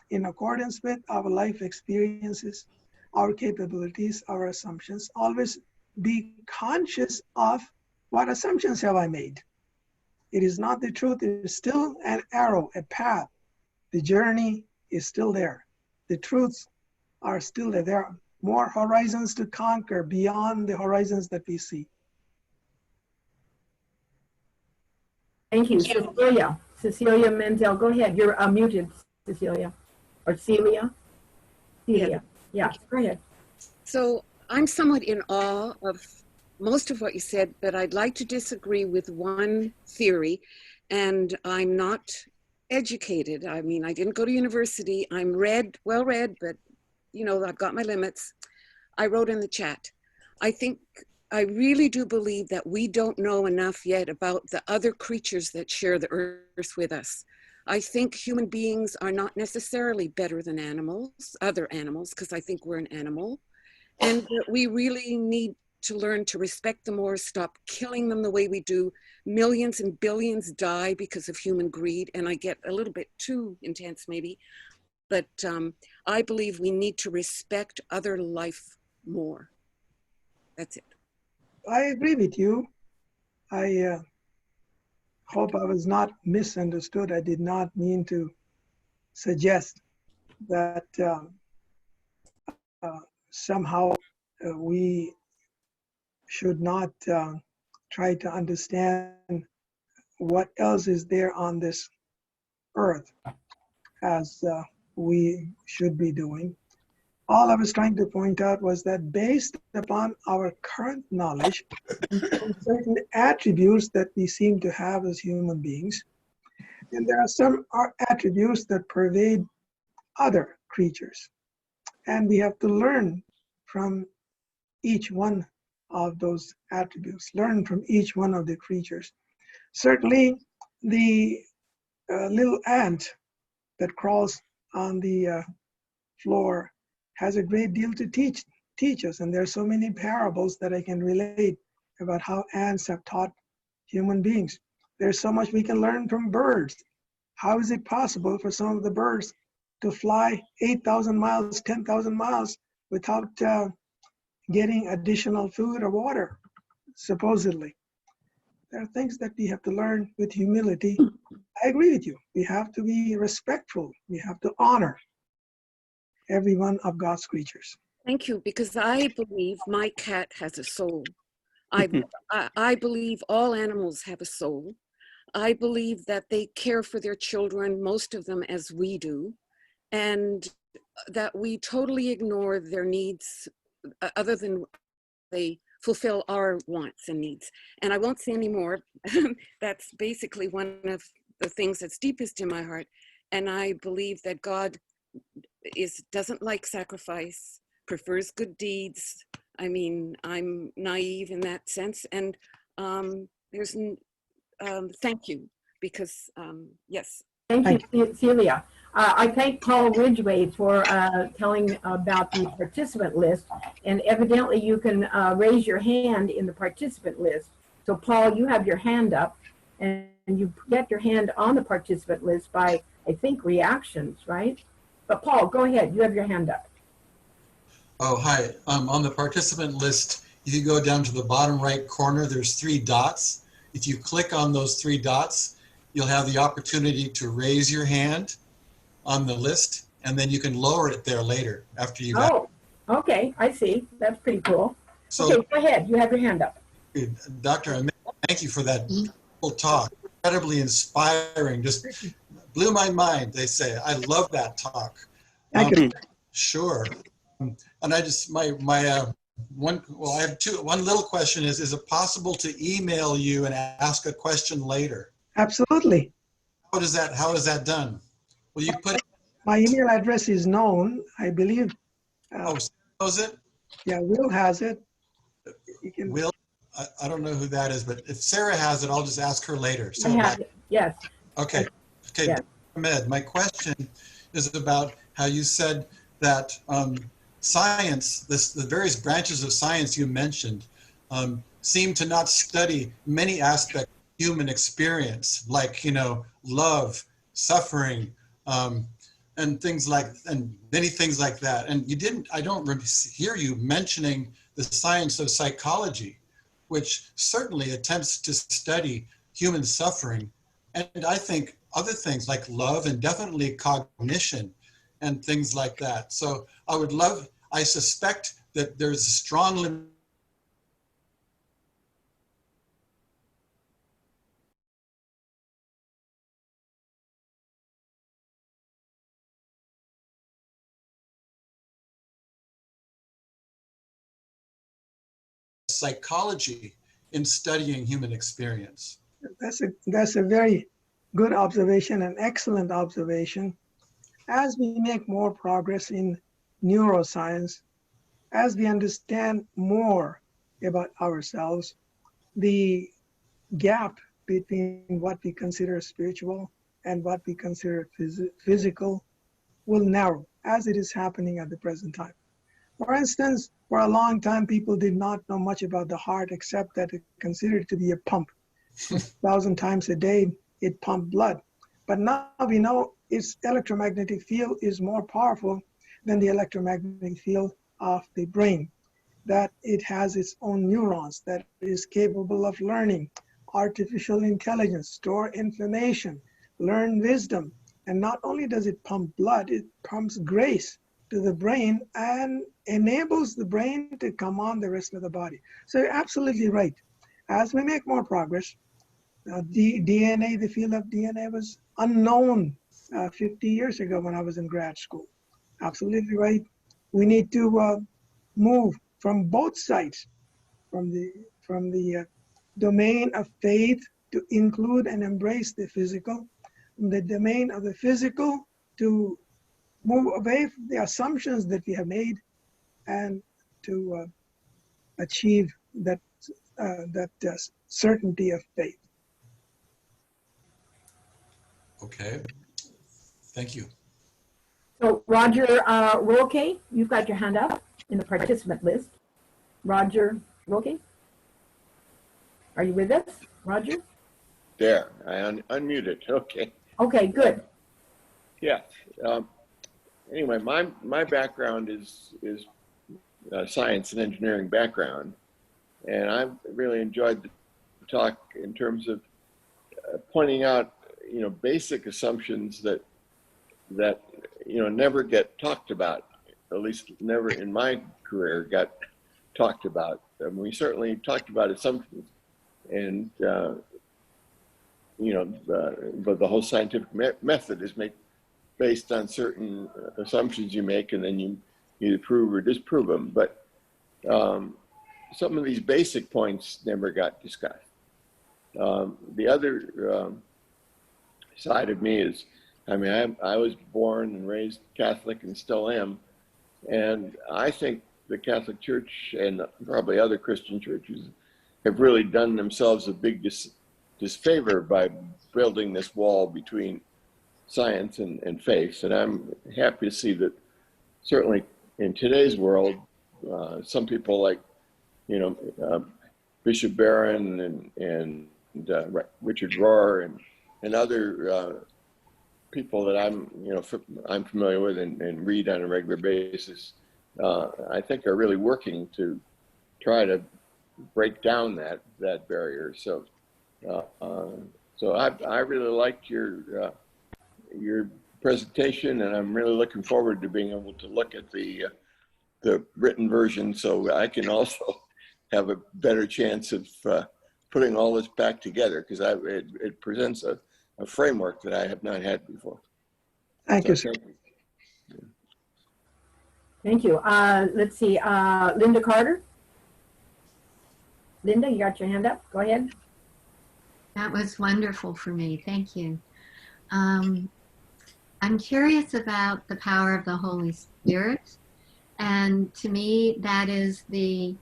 in accordance with our life experiences, our capabilities, our assumptions. Always be conscious of what assumptions have I made. It is not the truth, it is still an arrow, a path. The journey is still there. The truths are still there. There are more horizons to conquer beyond the horizons that we see. Thank you. Cecilia Menzel, go ahead. You're muted, Cecilia. Or Celia? Celia. Yeah, go ahead. So I'm somewhat in awe of most of what you said, but I'd like to disagree with one theory, and I'm not educated. I mean, I didn't go to university. I'm well read, but you know, I've got my limits. I wrote in the chat. I really do believe that we don't know enough yet about the other creatures that share the earth with us. I think human beings are not necessarily better than other animals, because I think we're an animal. And that we really need to learn to respect them more, stop killing them the way we do. Millions and billions die because of human greed. And I get a little bit too intense maybe, but I believe we need to respect other life more. That's it. I agree with you. I hope I was not misunderstood. I did not mean to suggest that somehow we should not try to understand what else is there on this earth as we should be doing. All I was trying to point out was that based upon our current knowledge, certain attributes that we seem to have as human beings, and there are some attributes that pervade other creatures. And we have to learn from each one of those attributes, learn from each one of the creatures. Certainly, the little ant that crawls on the floor has a great deal to teach us. And there are so many parables that I can relate about how ants have taught human beings. There's so much we can learn from birds. How is it possible for some of the birds to fly 8,000 miles, 10,000 miles without getting additional food or water, supposedly? There are things that we have to learn with humility. I agree with you. We have to be respectful. We have to honor every one of God's creatures. Thank you, because I believe my cat has a soul. I believe all animals have a soul. I believe that they care for their children, most of them as we do, and that we totally ignore their needs other than they fulfill our wants and needs. And I won't say any more. That's basically one of the things that's deepest in my heart. And I believe that God doesn't like sacrifice, prefers good deeds. I mean, I'm naive in that sense. And thank you, because yes. Thank you, Celia. I thank Paul Ridgway for telling about the participant list. And evidently you can raise your hand in the participant list. So Paul, you have your hand up, and you get your hand on the participant list by, I think, reactions, right? But Paul, go ahead. You have your hand up. Oh, hi. On the participant list, if you go down to the bottom right corner, there's 3 dots. If you click on those 3 dots, you'll have the opportunity to raise your hand on the list, and then you can lower it there later after you've. Oh, okay. I see. That's pretty cool. So, okay, go ahead. You have your hand up. Dr. Ahmed, thank you for that whole talk. Incredibly inspiring. Just blew my mind, they say. I love that talk. Thank you. Sure. And I just, I have one little question is it possible to email you and ask a question later? Absolutely. How is that done? Will you put it? My email address is known, I believe. Oh, knows it? Yeah, Will has it. You can. Will? I don't know who that is, but if Sarah has it, I'll just ask her later. I have it. Yes. Okay. Okay. Yes. Ahmed, my question is about how you said that science, the various branches of science you mentioned, seem to not study many aspects of human experience, like, love, suffering, and many things like that. And I don't hear you mentioning the science of psychology, which certainly attempts to study human suffering. And I think other things like love and definitely cognition and things like that. So I suspect that there's a strong psychology in studying human experience. That's a very good observation and excellent observation. As we make more progress in neuroscience, as we understand more about ourselves, the gap between what we consider spiritual and what we consider physical will narrow, as it is happening at the present time. For instance, for a long time, people did not know much about the heart except that it considered it to be a pump. 1,000 times a day, it pumped blood. But now we know its electromagnetic field is more powerful than the electromagnetic field of the brain, that it has its own neurons, that it is capable of learning, artificial intelligence, store information, learn wisdom. And not only does it pump blood, it pumps grace to the brain and enables the brain to come on the rest of the body. So you're absolutely right. As we make more progress, the DNA, the field of DNA was unknown 50 years ago when I was in grad school. Absolutely right. We need to move from both sides, from the domain of faith to include and embrace the physical, from the domain of the physical to move away from the assumptions that we have made and to achieve that certainty of faith. Okay, thank you. So Roger Roque, you've got your hand up in the participant list. Roger Roque, are you with us, Roger? There, I unmuted. Okay. Okay, good. Yeah. Anyway, my background is science and engineering background, and I've really enjoyed the talk in terms of pointing out, basic assumptions that never get talked about. At least never in my career got talked about. We certainly talked about assumptions, and but the whole scientific method is based on certain assumptions you make, and then you either prove or disprove them. But some of these basic points never got discussed. The other side of me is, I was born and raised Catholic and still am, and I think the Catholic Church and probably other Christian churches have really done themselves a big disfavor by building this wall between science and faith. And I'm happy to see that certainly in today's world, some people like, Bishop Barron and Richard Rohr and other people that I'm familiar with and read on a regular basis, I think are really working to try to break down that barrier. So I really liked your presentation, and I'm really looking forward to being able to look at the written version so I can also have a better chance of putting all this back together, because it presents a framework that I have not had before. Thank you, sir. Thank you. Let's see, Linda Carter. Linda, you got your hand up. Go ahead. That was wonderful for me. Thank you. I'm curious about the power of the Holy Spirit. And to me, that is the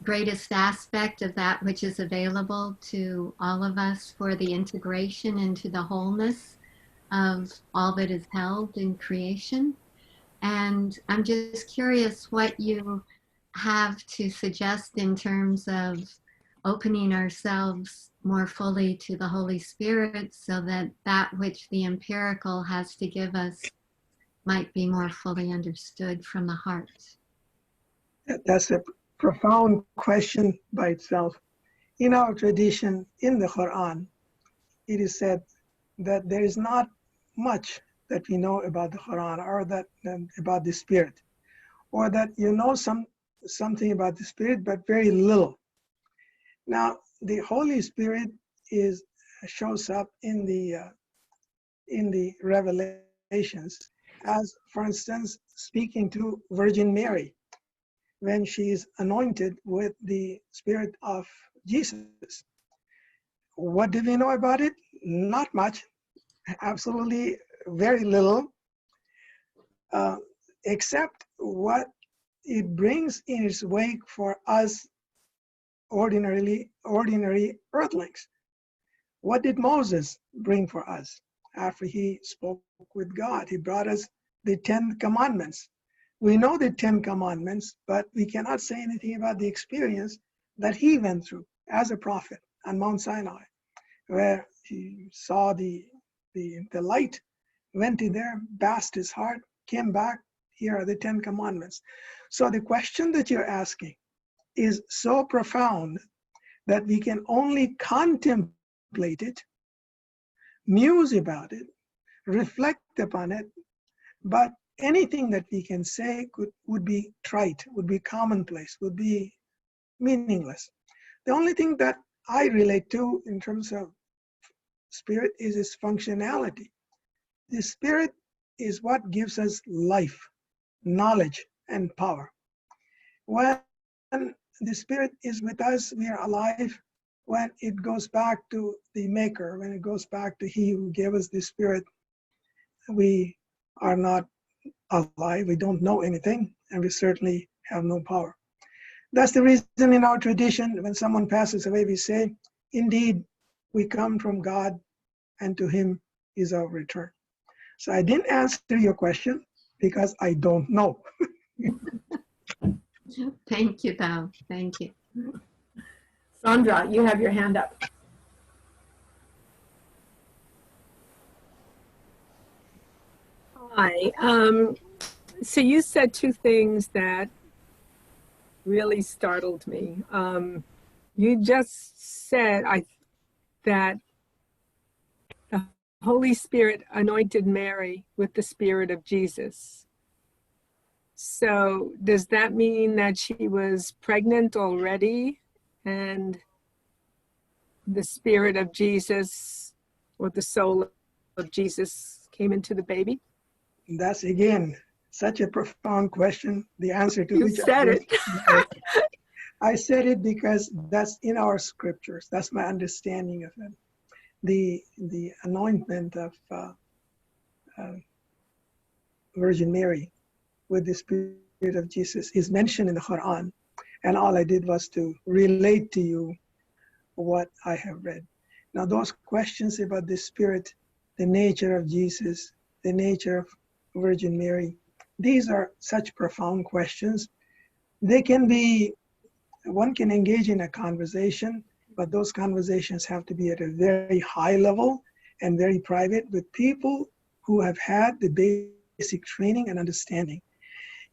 greatest aspect of that which is available to all of us for the integration into the wholeness of all that is held in creation. And I'm just curious what you have to suggest in terms of opening ourselves more fully to the Holy Spirit, so that that which the empirical has to give us might be more fully understood from the heart. That's a profound question by itself. In our tradition, in the Quran, it is said that there is not much that we know about the Quran, or that about the Spirit, or that something about the Spirit, but very little. Now, the Holy Spirit shows up in the revelations, as, for instance, speaking to Virgin Mary when she is anointed with the Spirit of Jesus. what do we know about it? Not much, absolutely very little, except what it brings in its wake for us ordinary earthlings. What did Moses bring for us after he spoke with God? He brought us the 10 commandments. We know the 10 commandments, but we cannot say anything about the experience that he went through as a prophet on Mount Sinai, where he saw the light, went in there, basked his heart, came back. Here are the 10 commandments. So the question that you're asking is so profound that we can only contemplate it, muse about it, reflect upon it, but anything that we can say would be trite, would be commonplace, would be meaningless. The only thing that I relate to in terms of spirit is its functionality. The spirit is what gives us life, knowledge, and power. When the spirit is with us, we are alive. When it goes back to the maker, when it goes back to he who gave us the spirit, we are not alive, we don't know anything, and we certainly have no power. That's the reason in our tradition, when someone passes away, we say, indeed, we come from God, and to him is our return. So I didn't answer your question because I don't know. Thank you, though. Thank you. Sandra, you have your hand up. Hi. So you said two things that really startled me. You just said that the Holy Spirit anointed Mary with the Spirit of Jesus. So does that mean that she was pregnant already and the Spirit of Jesus or the soul of Jesus came into the baby? That's, again, such a profound question, the answer to You which said it. I said it because that's in our scriptures. That's my understanding of it. The anointment of Virgin Mary with the Spirit of Jesus is mentioned in the Quran. And all I did was to relate to you what I have read. Now, those questions about the Spirit, the nature of Jesus, the nature of Virgin Mary, these are such profound questions. They can be, one can engage in a conversation, but those conversations have to be at a very high level and very private with people who have had the basic training and understanding.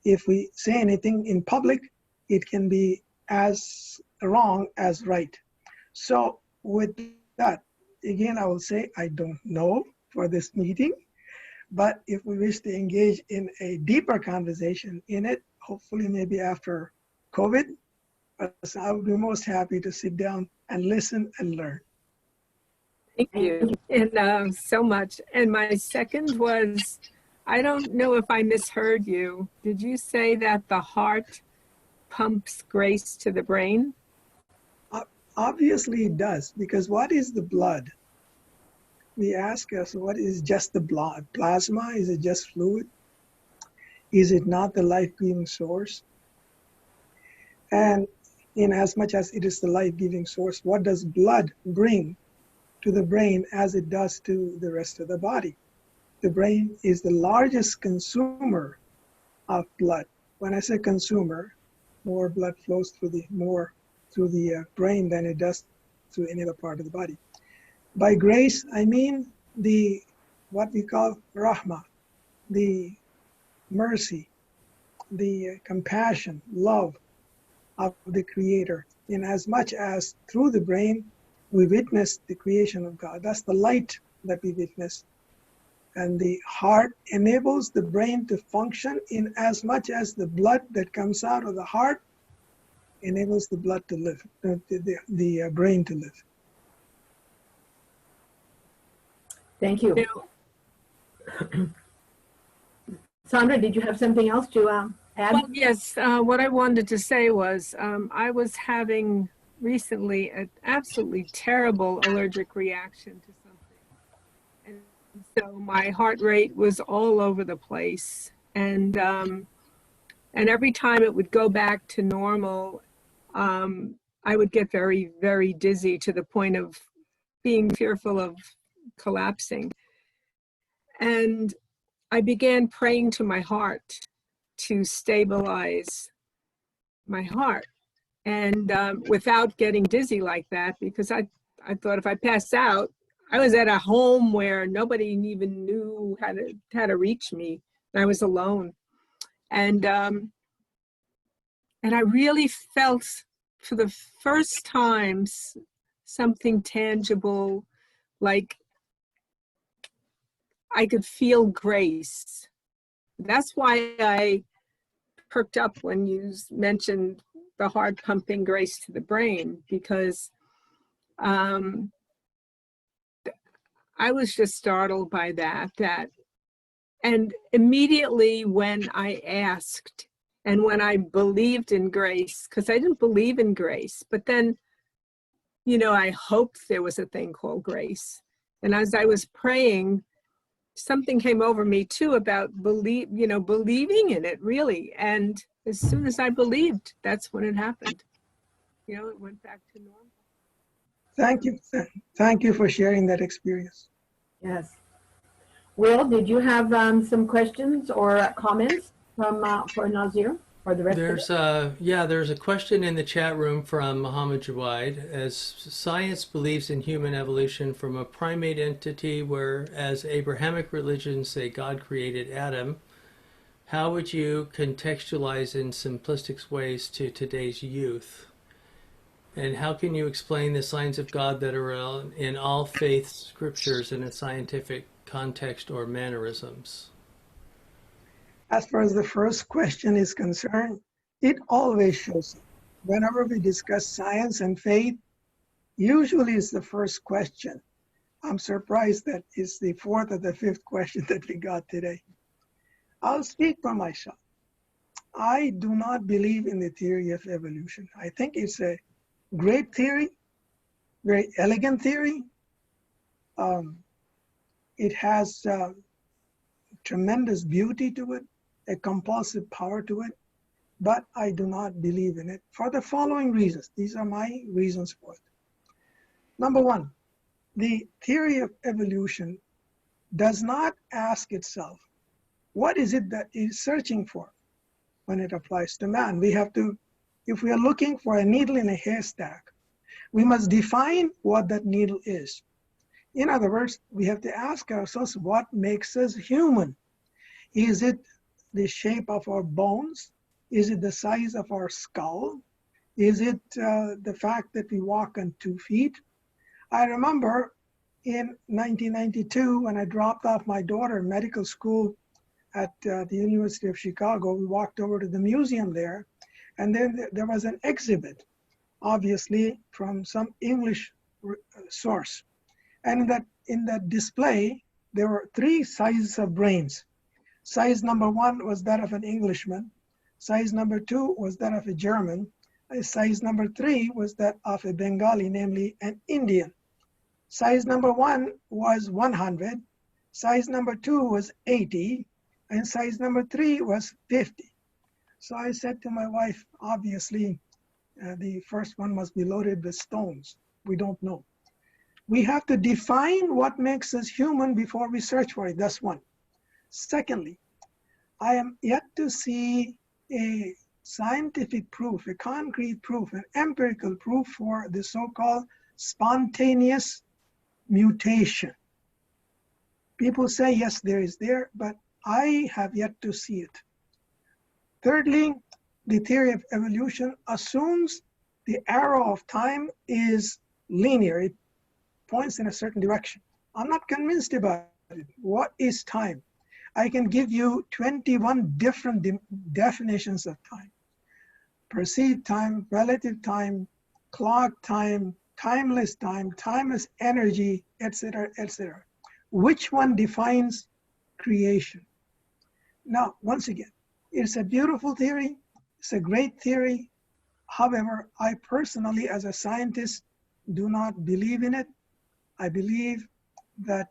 If we say anything in public, it can be as wrong as right. So with that, again, I will say I don't know for this meeting, but if we wish to engage in a deeper conversation in it, hopefully maybe after COVID, I would be most happy to sit down and listen and learn. Thank you. And so much. And my second was, I don't know if I misheard you. Did you say that the heart pumps grace to the brain? Obviously it does, because what is the blood? We ask us, what is just the blood? Plasma? Is it just fluid? Is it not the life-giving source? And in as much as it is the life-giving source, what does blood bring to the brain as it does to the rest of the body? The brain is the largest consumer of blood. When I say consumer, more blood flows through the brain than it does through any other part of the body. By grace, I mean what we call rahmah, the mercy, the compassion, love of the Creator, in as much as through the brain we witness the creation of God. That's the light that we witness. And the heart enables the brain to function in as much as the blood that comes out of the heart enables the blood to live, the brain to live. Thank you. Sandra, did you have something else to add? Well, yes, what I wanted to say was I was having recently an absolutely terrible allergic reaction to something. And so my heart rate was all over the place. And every time it would go back to normal, I would get very, very dizzy to the point of being fearful of collapsing. And I began praying to my heart to stabilize my heart. And without getting dizzy like that, because I thought if I passed out, I was at a home where nobody even knew how to reach me. I was alone. And I really felt for the first time something tangible, like I could feel grace. That's why I perked up when you mentioned the heart pumping grace to the brain, because I was just startled by that. And immediately when I asked and when I believed in grace, because I didn't believe in grace, but then, you know, I hoped there was a thing called grace. And as I was praying, something came over me too about believing in it, really. And as soon as I believed, that's when it happened. You know, it went back to normal. Thank you. Thank you for sharing that experience. Yes. Will, did you have some questions or comments from for Nazeer or the rest of it? There's a question in the chat room from Muhammad Jawaid. As science believes in human evolution from a primate entity, whereas Abrahamic religions say God created Adam, how would you contextualize in simplistic ways to today's youth? And how can you explain the signs of God that are in all faith scriptures in a scientific context or mannerisms? As far as the first question is concerned, it always shows up. Whenever we discuss science and faith, usually it's the first question. I'm surprised that it's the fourth or the fifth question that we got today. I'll speak for myself. I do not believe in the theory of evolution. I think it's a great theory, very elegant theory. It has tremendous beauty to it, a compulsive power to it, but I do not believe in it for the following reasons. These are my reasons for it. Number one, the theory of evolution does not ask itself, what is it that it's searching for when it applies to man? We have to, if we are looking for a needle in a haystack, we must define what that needle is. In other words, we have to ask ourselves what makes us human. Is it the shape of our bones? Is it the size of our skull? Is it the fact that we walk on 2 feet? I remember in 1992 when I dropped off my daughter in medical school at the University of Chicago, we walked over to the museum there, and then there was an exhibit, obviously from some English source. And in that display, there were 3 sizes of brains. Size number 1 was that of an Englishman. Size number 2 was that of a German. Size number 3 was that of a Bengali, namely an Indian. Size number 1 was 100. Size number 2 was 80. And size number 3 was 50. So I said to my wife, obviously, the first one must be loaded with stones. We don't know. We have to define what makes us human before we search for it. That's one. Secondly, I am yet to see a scientific proof, a concrete proof, an empirical proof for the so-called spontaneous mutation. People say, yes, there is there, but I have yet to see it. Thirdly, the theory of evolution assumes the arrow of time is linear. It points in a certain direction. I'm not convinced about it. What is time? I can give you 21 different definitions of time. Perceived time, relative time, clock time, timeless time, timeless energy, etc., etc. Which one defines creation? Now, once again, it's a beautiful theory. It's a great theory. However, I personally, as a scientist, do not believe in it. I believe that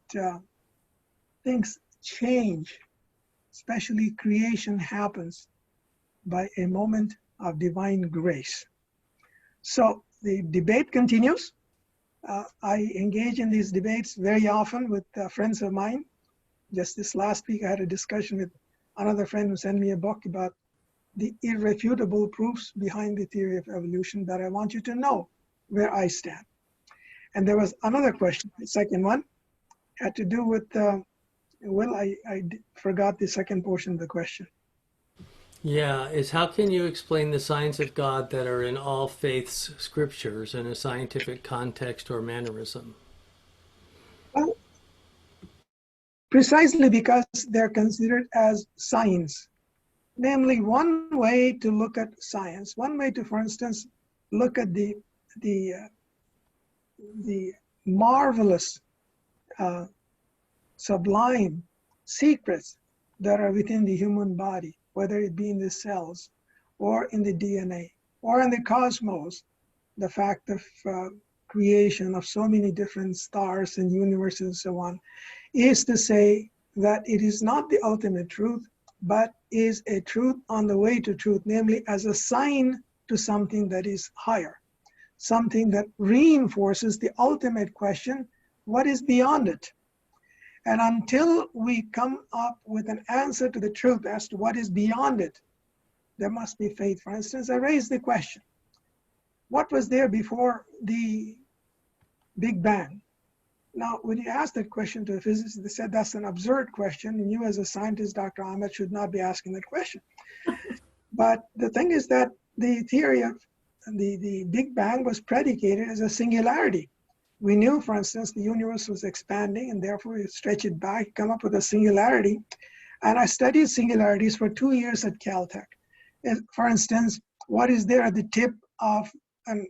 things change, especially creation happens by a moment of divine grace. So the debate continues. I engage in these debates very often with friends of mine. Just this last week, I had a discussion with another friend who sent me a book about the irrefutable proofs behind the theory of evolution, that I want you to know where I stand. And there was another question, the second one had to do with, well, I forgot the second portion of the question. Yeah, is how can you explain the signs of God that are in all faiths scriptures in a scientific context or mannerism? Well, precisely because they're considered as signs. Namely, one way to look at science, one way to, for instance, look at the marvelous, sublime secrets that are within the human body, whether it be in the cells or in the DNA or in the cosmos, the fact of creation of so many different stars and universes and so on, is to say that it is not the ultimate truth, but is a truth on the way to truth, namely as a sign to something that is higher, something that reinforces the ultimate question, what is beyond it? And until we come up with an answer to the truth as to what is beyond it, there must be faith. For instance, I raised the question, what was there before the Big Bang? Now, when you ask that question to a physicist, they said that's an absurd question, and you as a scientist, Dr. Ahmed, should not be asking that question. But the thing is that the theory of the Big Bang was predicated as a singularity. We knew, for instance, the universe was expanding, and therefore you stretch it back, come up with a singularity. And I studied singularities for 2 years at Caltech. For instance, what is there at the tip of an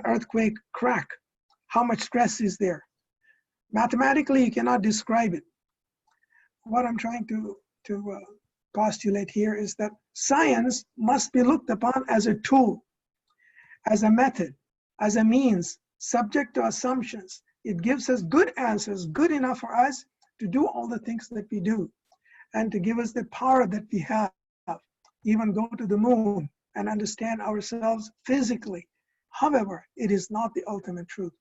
earthquake crack? How much stress is there? Mathematically, you cannot describe it. What I'm trying to postulate here is that science must be looked upon as a tool, as a method, as a means, subject to assumptions. It gives us good answers, good enough for us to do all the things that we do, and to give us the power that we have, even go to the moon and understand ourselves physically. However, it is not the ultimate truth.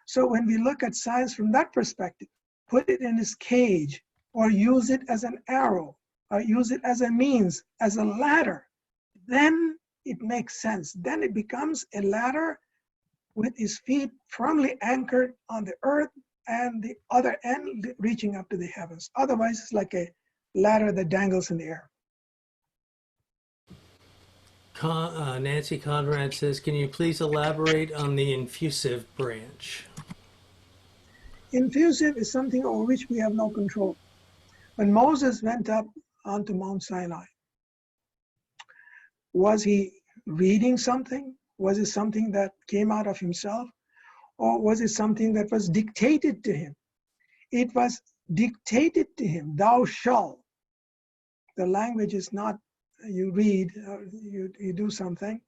So when we look at science from that perspective, put it in its cage, or use it as an arrow, or use it as a means, as a ladder, then it makes sense. Then it becomes a ladder with its feet firmly anchored on the earth and the other end reaching up to the heavens. Otherwise, it's like a ladder that dangles in the air. Nancy Conrad says, can you please elaborate on the infusive branch? Infusive is something over which we have no control. When Moses went up onto Mount Sinai, was he reading something? Was it something that came out of himself? Or was it something that was dictated to him? It was dictated to him, thou shalt. The language is not, you read, you do something,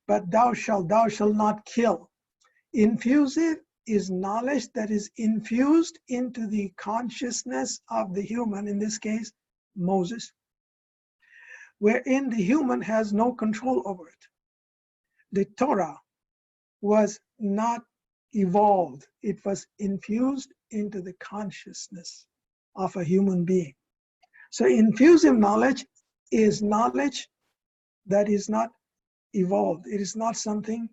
but thou shalt not kill. Infusive is knowledge that is infused into the consciousness of the human, in this case, Moses, wherein the human has no control over it. The Torah was not evolved, it was infused into the consciousness of a human being. So infusive knowledge is knowledge that is not evolved. It is not something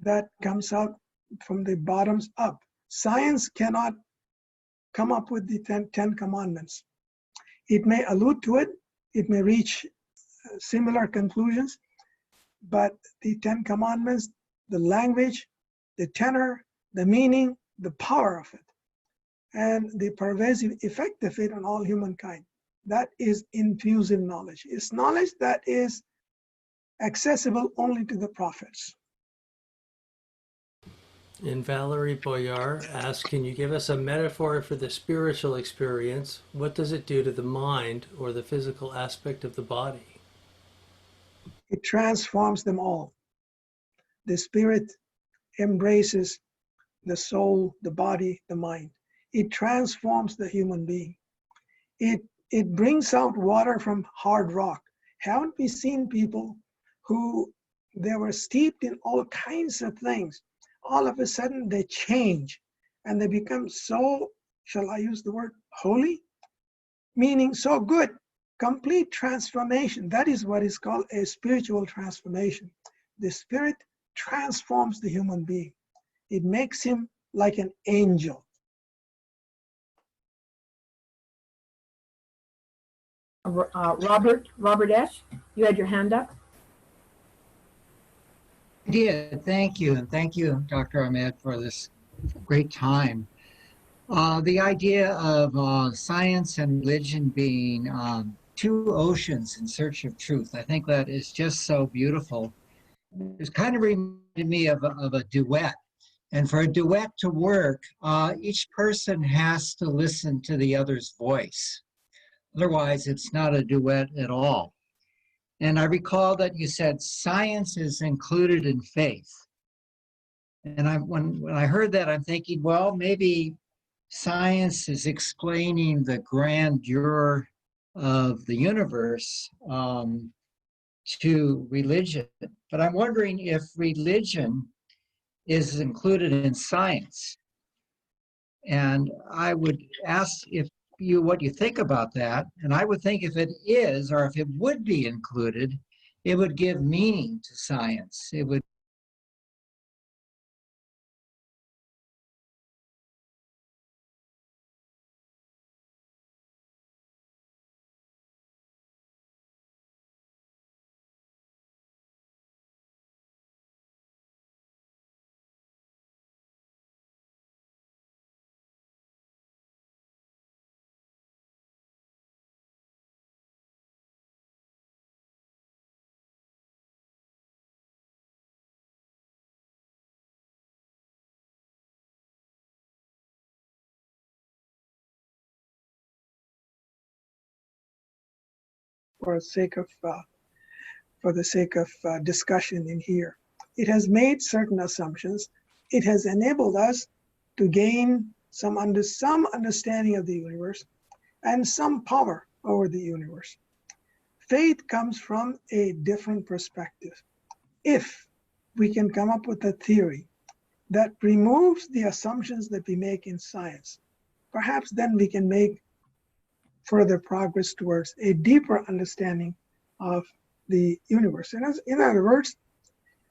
that comes out from the bottoms up. Science cannot come up with the 10 commandments. It may allude to it, it may reach similar conclusions, but the 10 commandments, the language, the tenor, the meaning, the power of it, and the pervasive effect of it on all humankind, that is infusive knowledge. It's knowledge that is accessible only to the prophets. And Valerie Boyar asks, can you give us a metaphor for the spiritual experience? What does it do to the mind or the physical aspect of the body? It transforms them all. The spirit embraces the soul, the body, the mind. It transforms the human being. It brings out water from hard rock. Haven't we seen people who they were steeped in all kinds of things? All of a sudden they change and they become so, shall I use the word holy? Meaning so good, complete transformation. That is what is called a spiritual transformation. The spirit transforms the human being. It makes him like an angel. Robert S., you had your hand up. I did. Thank you. And thank you, Dr. Ahmed, for this great time. The idea of science and religion being two oceans in search of truth, I think that is just so beautiful. It kind of reminded me of a duet. And for a duet to work, each person has to listen to the other's voice. Otherwise, it's not a duet at all. And I recall that you said science is included in faith. And when I heard that, I'm thinking, well, maybe science is explaining the grandeur of the universe to religion. But I'm wondering if religion is included in science. And I would ask what you think about that. And I would think if it is, or if it would be included, it would give meaning to science. It would. For the sake of discussion in here. It has made certain assumptions. It has enabled us to gain some understanding of the universe and some power over the universe. Faith comes from a different perspective. If we can come up with a theory that removes the assumptions that we make in science, perhaps then we can make further progress towards a deeper understanding of the universe. In other words,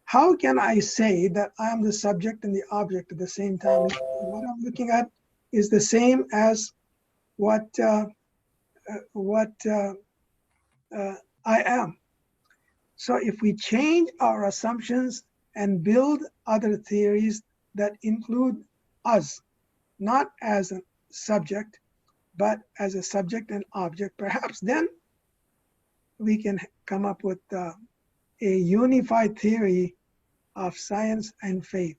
how can I say that I am the subject and the object at the same time? What I'm looking at is the same as what I am. So if we change our assumptions and build other theories that include us, not as a subject, but as a subject and object, perhaps then we can come up with a unified theory of science and faith.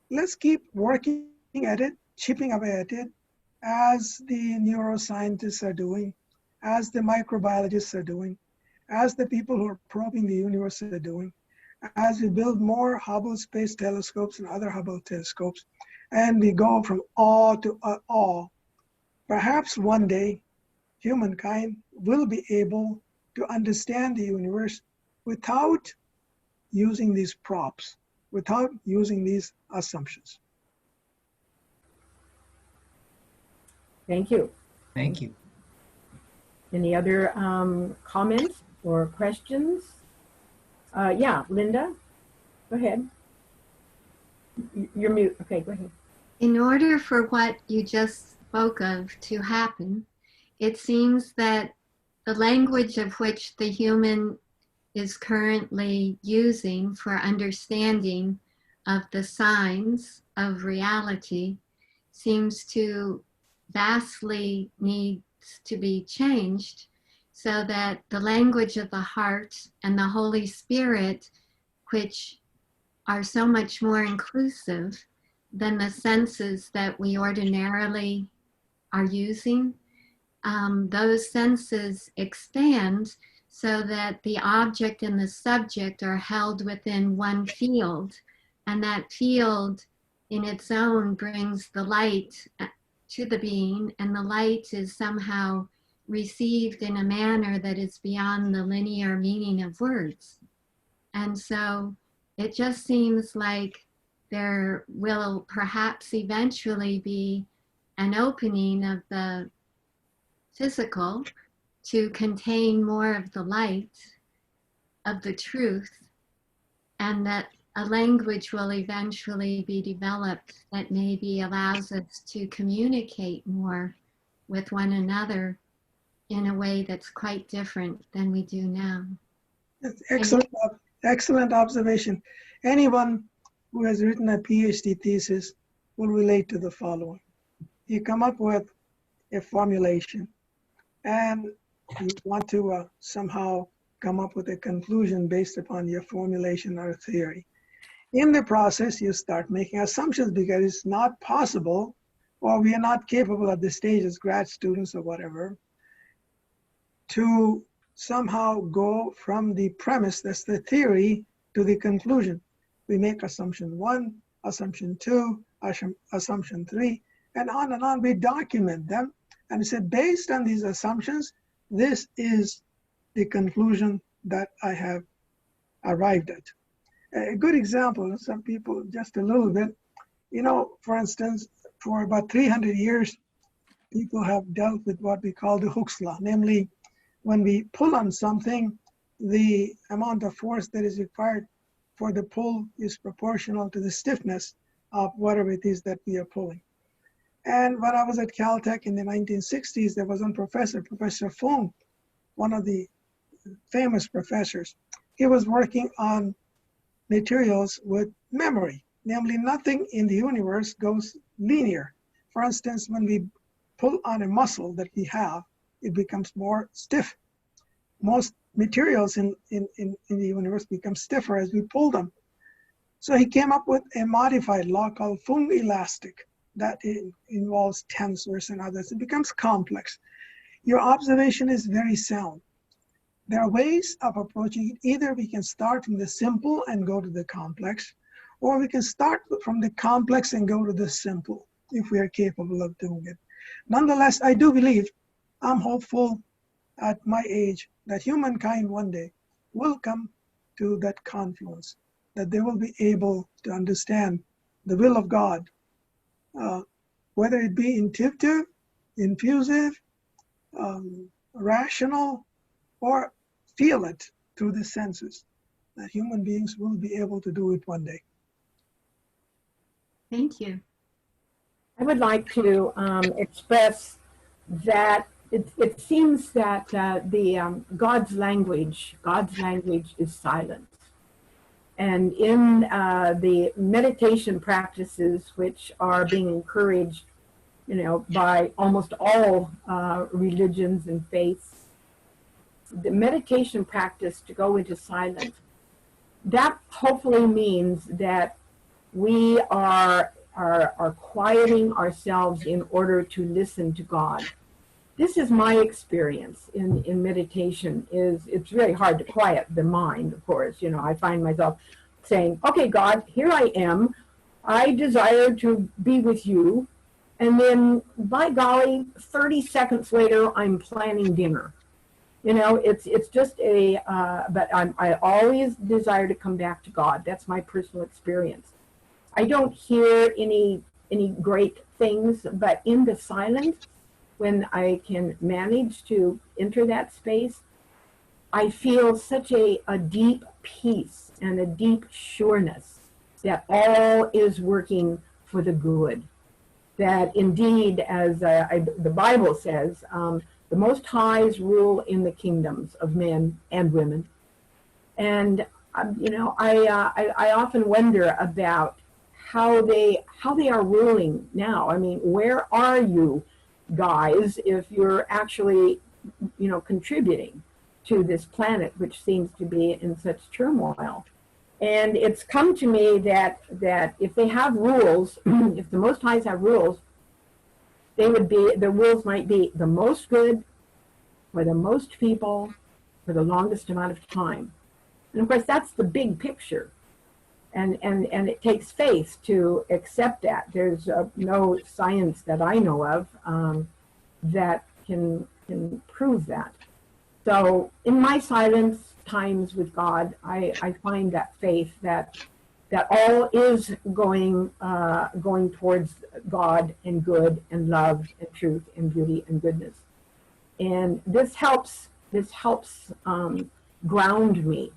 Let's keep working at it, chipping away at it, as the neuroscientists are doing, as the microbiologists are doing, as the people who are probing the universe are doing, as we build more Hubble Space Telescopes and other Hubble telescopes, and we go from awe to awe. Perhaps one day, humankind will be able to understand the universe without using these props, without using these assumptions. Thank you. Thank you. Any other comments or questions? Yeah, Linda, go ahead. You're mute. Okay, go ahead. In order for what you just spoke of to happen, it seems that the language of which the human is currently using for understanding of the signs of reality seems to vastly needs to be changed so that the language of the heart and the Holy Spirit, which are so much more inclusive than the senses that we ordinarily are using, those senses expand so that the object and the subject are held within one field, and that field in its own brings the light to the being, and the light is somehow received in a manner that is beyond the linear meaning of words. And so it just seems like there will perhaps eventually be an opening of the physical to contain more of the light of the truth, and that a language will eventually be developed that maybe allows us to communicate more with one another in a way that's quite different than we do now. That's excellent, excellent observation. Anyone who has written a PhD thesis will relate to the following. You come up with a formulation and you want to somehow come up with a conclusion based upon your formulation or theory. In the process, you start making assumptions because it's not possible, or we are not capable at this stage as grad students or whatever, to somehow go from the premise, that's the theory, to the conclusion. We make assumption 1, assumption 2, assumption 3, and on. We document them and we say, based on these assumptions, this is the conclusion that I have arrived at. A good example, some people, just a little bit, for instance, for about 300 years, people have dealt with what we call the Hooke's law, namely, when we pull on something, the amount of force that is required for the pull is proportional to the stiffness of whatever it is that we are pulling. And when I was at Caltech in the 1960s, there was one professor, Professor Fung, one of the famous professors. He was working on materials with memory, namely nothing in the universe goes linear. For instance, when we pull on a muscle that we have, it becomes more stiff. Most materials in the universe become stiffer as we pull them. So he came up with a modified law called Fung elastic that involves tensors and others. It becomes complex. Your observation is very sound. There are ways of approaching it. Either we can start from the simple and go to the complex, or we can start from the complex and go to the simple, if we are capable of doing it. Nonetheless, I do believe, I'm hopeful at my age, that humankind one day will come to that confluence, that they will be able to understand the will of God, whether it be intuitive, infusive, rational, or feel it through the senses, that human beings will be able to do it one day. Thank you. I would like to express that it seems that God's language is silence. And in the meditation practices, which are being encouraged, by almost all religions and faiths, the meditation practice to go into silence, that hopefully means that we are quieting ourselves in order to listen to God. This is my experience in meditation. It's really hard to quiet the mind, of course. I find myself saying, okay, God, here I am. I desire to be with you. And then, by golly, 30 seconds later, I'm planning dinner. It's just but I always desire to come back to God. That's my personal experience. I don't hear any great things, but in the silence, when I can manage to enter that space, I feel such a deep peace and a deep sureness that all is working for the good. That indeed, as the Bible says, the Most High's rule in the kingdoms of men and women. And, I often wonder about how they are ruling now. I mean, where are you guys if you're actually, contributing to this planet, which seems to be in such turmoil? And it's come to me that if they have rules, if the Most Highs have rules, the rules might be the most good for the most people for the longest amount of time. And of course, that's the big picture. And it takes faith to accept that. There's no science that I know of that can prove that. So in my silence times with God, I find that faith that all is going towards God and good and love and truth and beauty and goodness. And this helps ground me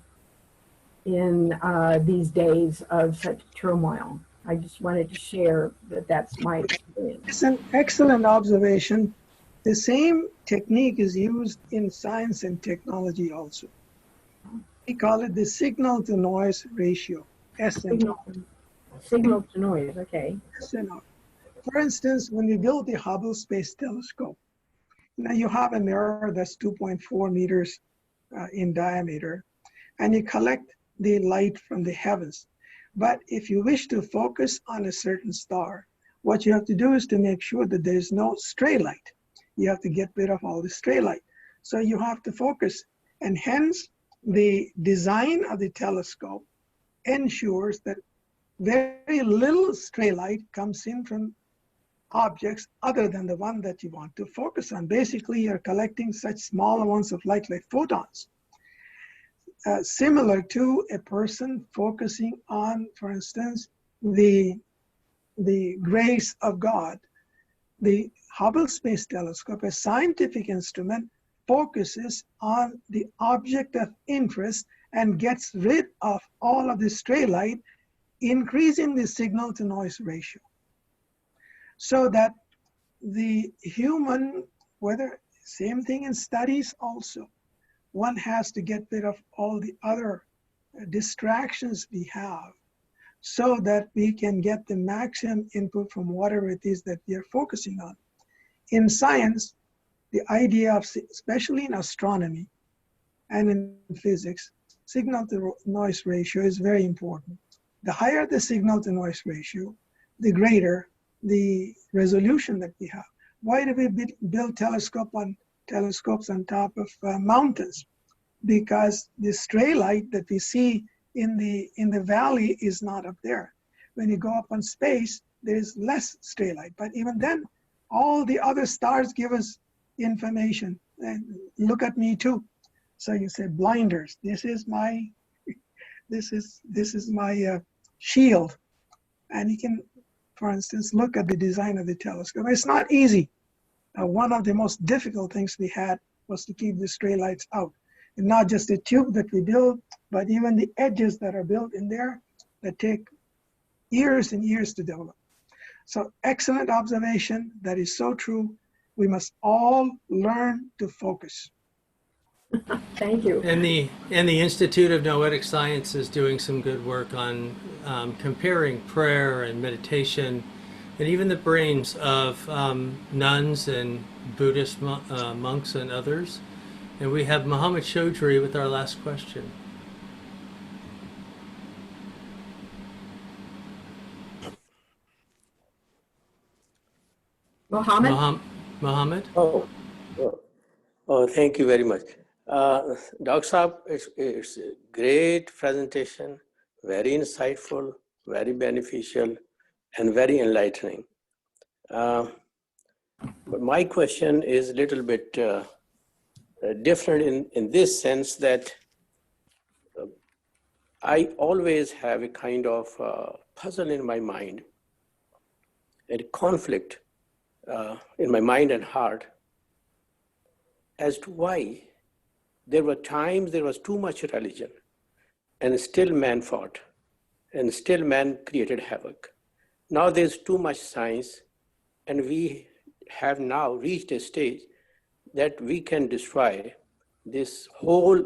in these days of such turmoil. I just wanted to share that that's my experience. It's an excellent observation. The same technique is used in science and technology also. We call it the signal to noise ratio, SNR. Signal to noise, okay. SNR. For instance, when we built the Hubble Space Telescope, now you have a mirror that's 2.4 meters in diameter, and you collect the light from the heavens. But if you wish to focus on a certain star, what you have to do is to make sure that there's no stray light. You have to get rid of all the stray light. So you have to focus. And hence, the design of the telescope ensures that very little stray light comes in from objects other than the one that you want to focus on. Basically, you're collecting such small amounts of light like photons. Similar to a person focusing on, for instance, the grace of God. The Hubble Space Telescope, a scientific instrument, focuses on the object of interest and gets rid of all of the stray light, increasing the signal to noise ratio. So that the human, whether same thing in studies also, one has to get rid of all the other distractions we have so that we can get the maximum input from whatever it is that we are focusing on. In science, the idea of, especially in astronomy and in physics, signal to noise ratio is very important. The higher the signal to noise ratio, the greater the resolution that we have. Why do we build telescopes on top of mountains? Because the stray light that we see in the valley is not up there. When you go up on space, there is less stray light. But even then, all the other stars give us information. And look at me too. So you say blinders. This is my shield, and you can, for instance, look at the design of the telescope. It's not easy. One of the most difficult things we had was to keep the stray lights out. And not just the tube that we build, but even the edges that are built in there that take years and years to develop. So excellent observation. That is so true. We must all learn to focus. Thank you. And the Institute of Noetic Science is doing some good work on comparing prayer and meditation, and even the brains of nuns and Buddhist monks and others. And we have Muhammad Chaudhry with our last question. Muhammad? Oh, thank you very much. Dr. Saab, it's a great presentation, very insightful, very beneficial, and very enlightening. But my question is a little bit different in this sense that I always have a kind of puzzle in my mind, a conflict in my mind and heart as to why there were times there was too much religion and still man fought and still man created havoc. Now there's too much science and we have now reached a stage that we can destroy this whole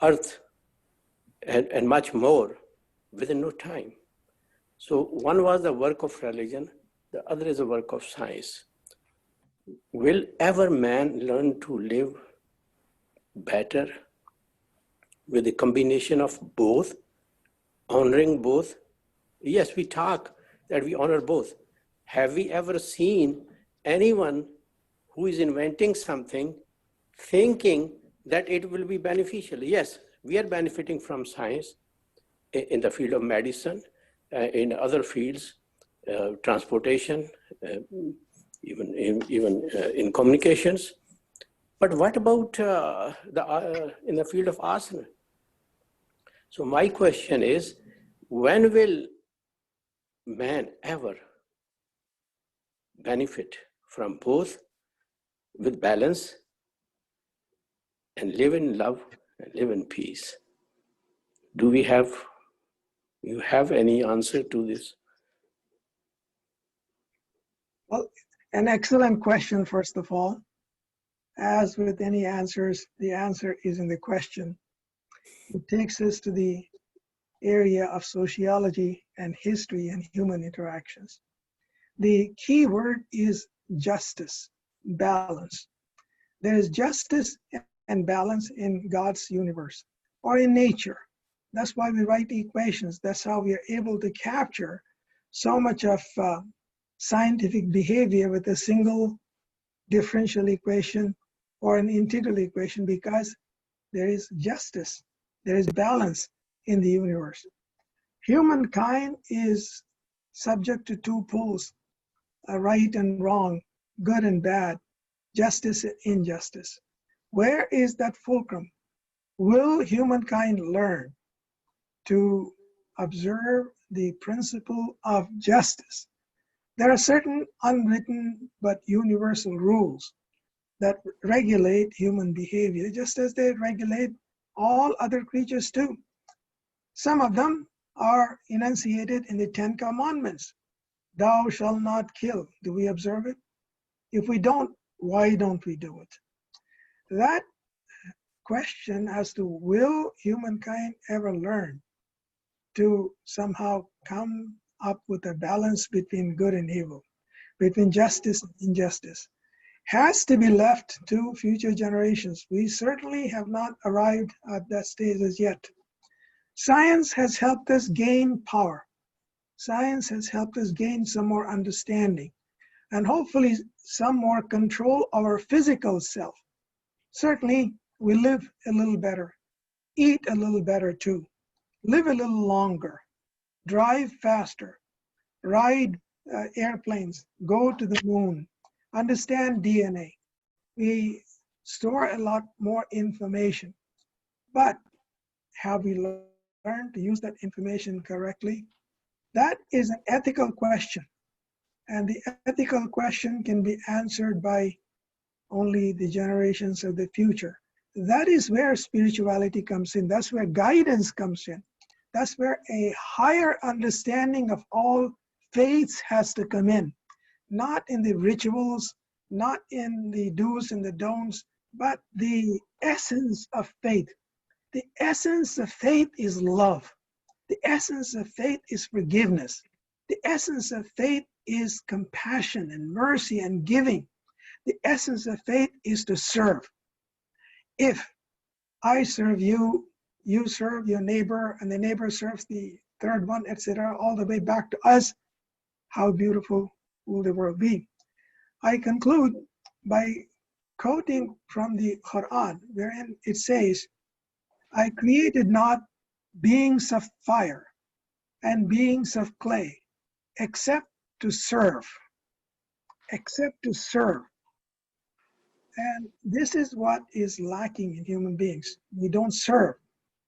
earth and much more within no time. So one was the work of religion, the other is the work of science. Will ever man learn to live better with a combination of both, honoring both? Yes, we talk that we honor both. Have we ever seen anyone who is inventing something thinking that it will be beneficial. Yes, we are benefiting from science in the field of medicine, in other fields, transportation, even in communications. But what about in the field of asana? So my question is, when will man ever benefit from both with balance and live in love and live in peace? Do you have any answer to this? Well, an excellent question, first of all. As with any answers, the answer is in the question. It takes us to the area of sociology and history and human interactions. The key word is justice, balance. There is justice and balance in God's universe or in nature. That's why we write the equations. That's how we are able to capture so much of scientific behavior with a single differential equation or an integral equation, because there is justice, there is balance in the universe. Humankind is subject to two poles, right and wrong, good and bad, justice and injustice. Where is that fulcrum? Will humankind learn to observe the principle of justice? There are certain unwritten but universal rules that regulate human behavior, just as they regulate all other creatures too. Some of them are enunciated in the 10 Commandments. Thou shalt not kill. Do we observe it? If we don't, why don't we do it? That question as to will humankind ever learn to somehow come up with a balance between good and evil, between justice and injustice, has to be left to future generations. We certainly have not arrived at that stage as yet. Science has helped us gain power. Science has helped us gain some more understanding and hopefully some more control of our physical self. Certainly, we live a little better, eat a little better too, live a little longer, drive faster, ride airplanes, go to the moon, understand DNA. We store a lot more information, but have we learned to use that information correctly? That is an ethical question, and the ethical question can be answered by only the generations of the future. That is where spirituality comes in. That's where guidance comes in. That's where a higher understanding of all faiths has to come in. Not in the rituals, not in the do's and the don'ts, but the essence of faith. The essence of faith is love. The essence of faith is forgiveness. The essence of faith is compassion and mercy and giving. The essence of faith is to serve. If I serve you, you serve your neighbor, and the neighbor serves the third one, etc., all the way back to us, how beautiful will the world be? I conclude by quoting from the Quran, wherein it says, I created not beings of fire and beings of clay, except to serve. Except to serve. And this is what is lacking in human beings. We don't serve.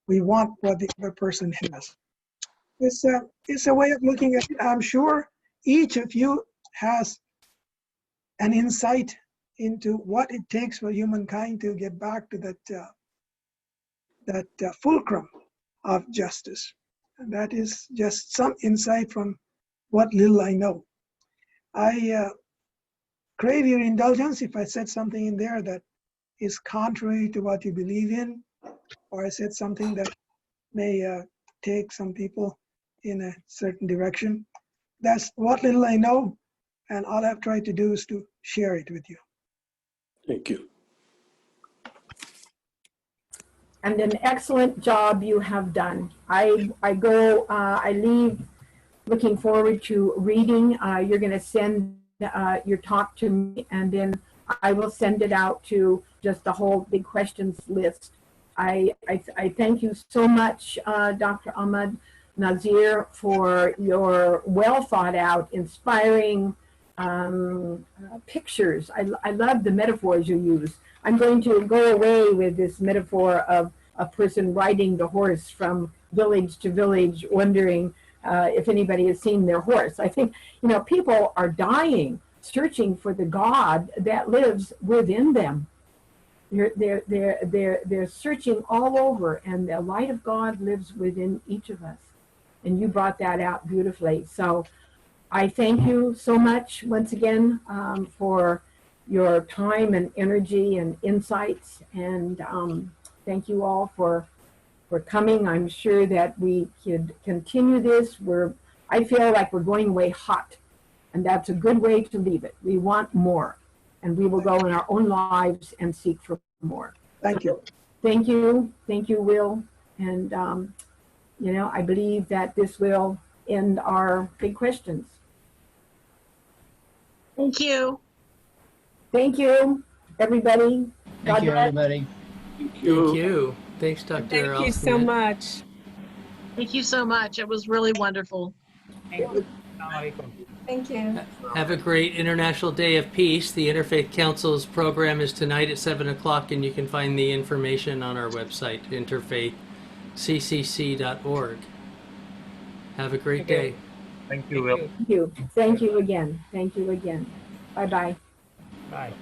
We want what the other person has. It's a way of looking at it. I'm sure each of you has an insight into what it takes for humankind to get back to that fulcrum of justice. And that is just some insight from what little I know. I crave your indulgence if I said something in there that is contrary to what you believe in, or I said something that may take some people in a certain direction. That's what little I know, and all I've tried to do is to share it with you. Thank you. And an excellent job you have done. I leave looking forward to reading. You're going to send your talk to me, and then I will send it out to just a whole big questions list. I thank you so much, Dr. Ahmad Nazir, for your well thought out, inspiring pictures. I love the metaphors you use. I'm going to go away with this metaphor of a person riding the horse from village to village, wondering if anybody has seen their horse. I think, you know, people are dying, searching for the God that lives within them. They're searching all over, and the light of God lives within each of us. And you brought that out beautifully. So I thank you so much once again for your time and energy and insights. And thank you all for coming. I'm sure that we could continue this. I feel like we're going away hot, and that's a good way to leave it. We want more, and we will go in our own lives and seek for more. Thank you. Thank you. Thank you, Will. And, you know, I believe that this will end our big questions. Thank you. Thank you, everybody. Thank you, everybody. Thank you. Thanks, Dr. Thank you so much. Thank you so much. It was really wonderful. Thank you. Have a great International Day of Peace. The Interfaith Council's program is tonight at 7 o'clock, and you can find the information on our website, interfaithccc.org. Have a great day. Thank you, Will. Thank you. Thank you again. Thank you again. Bye-bye. Bye.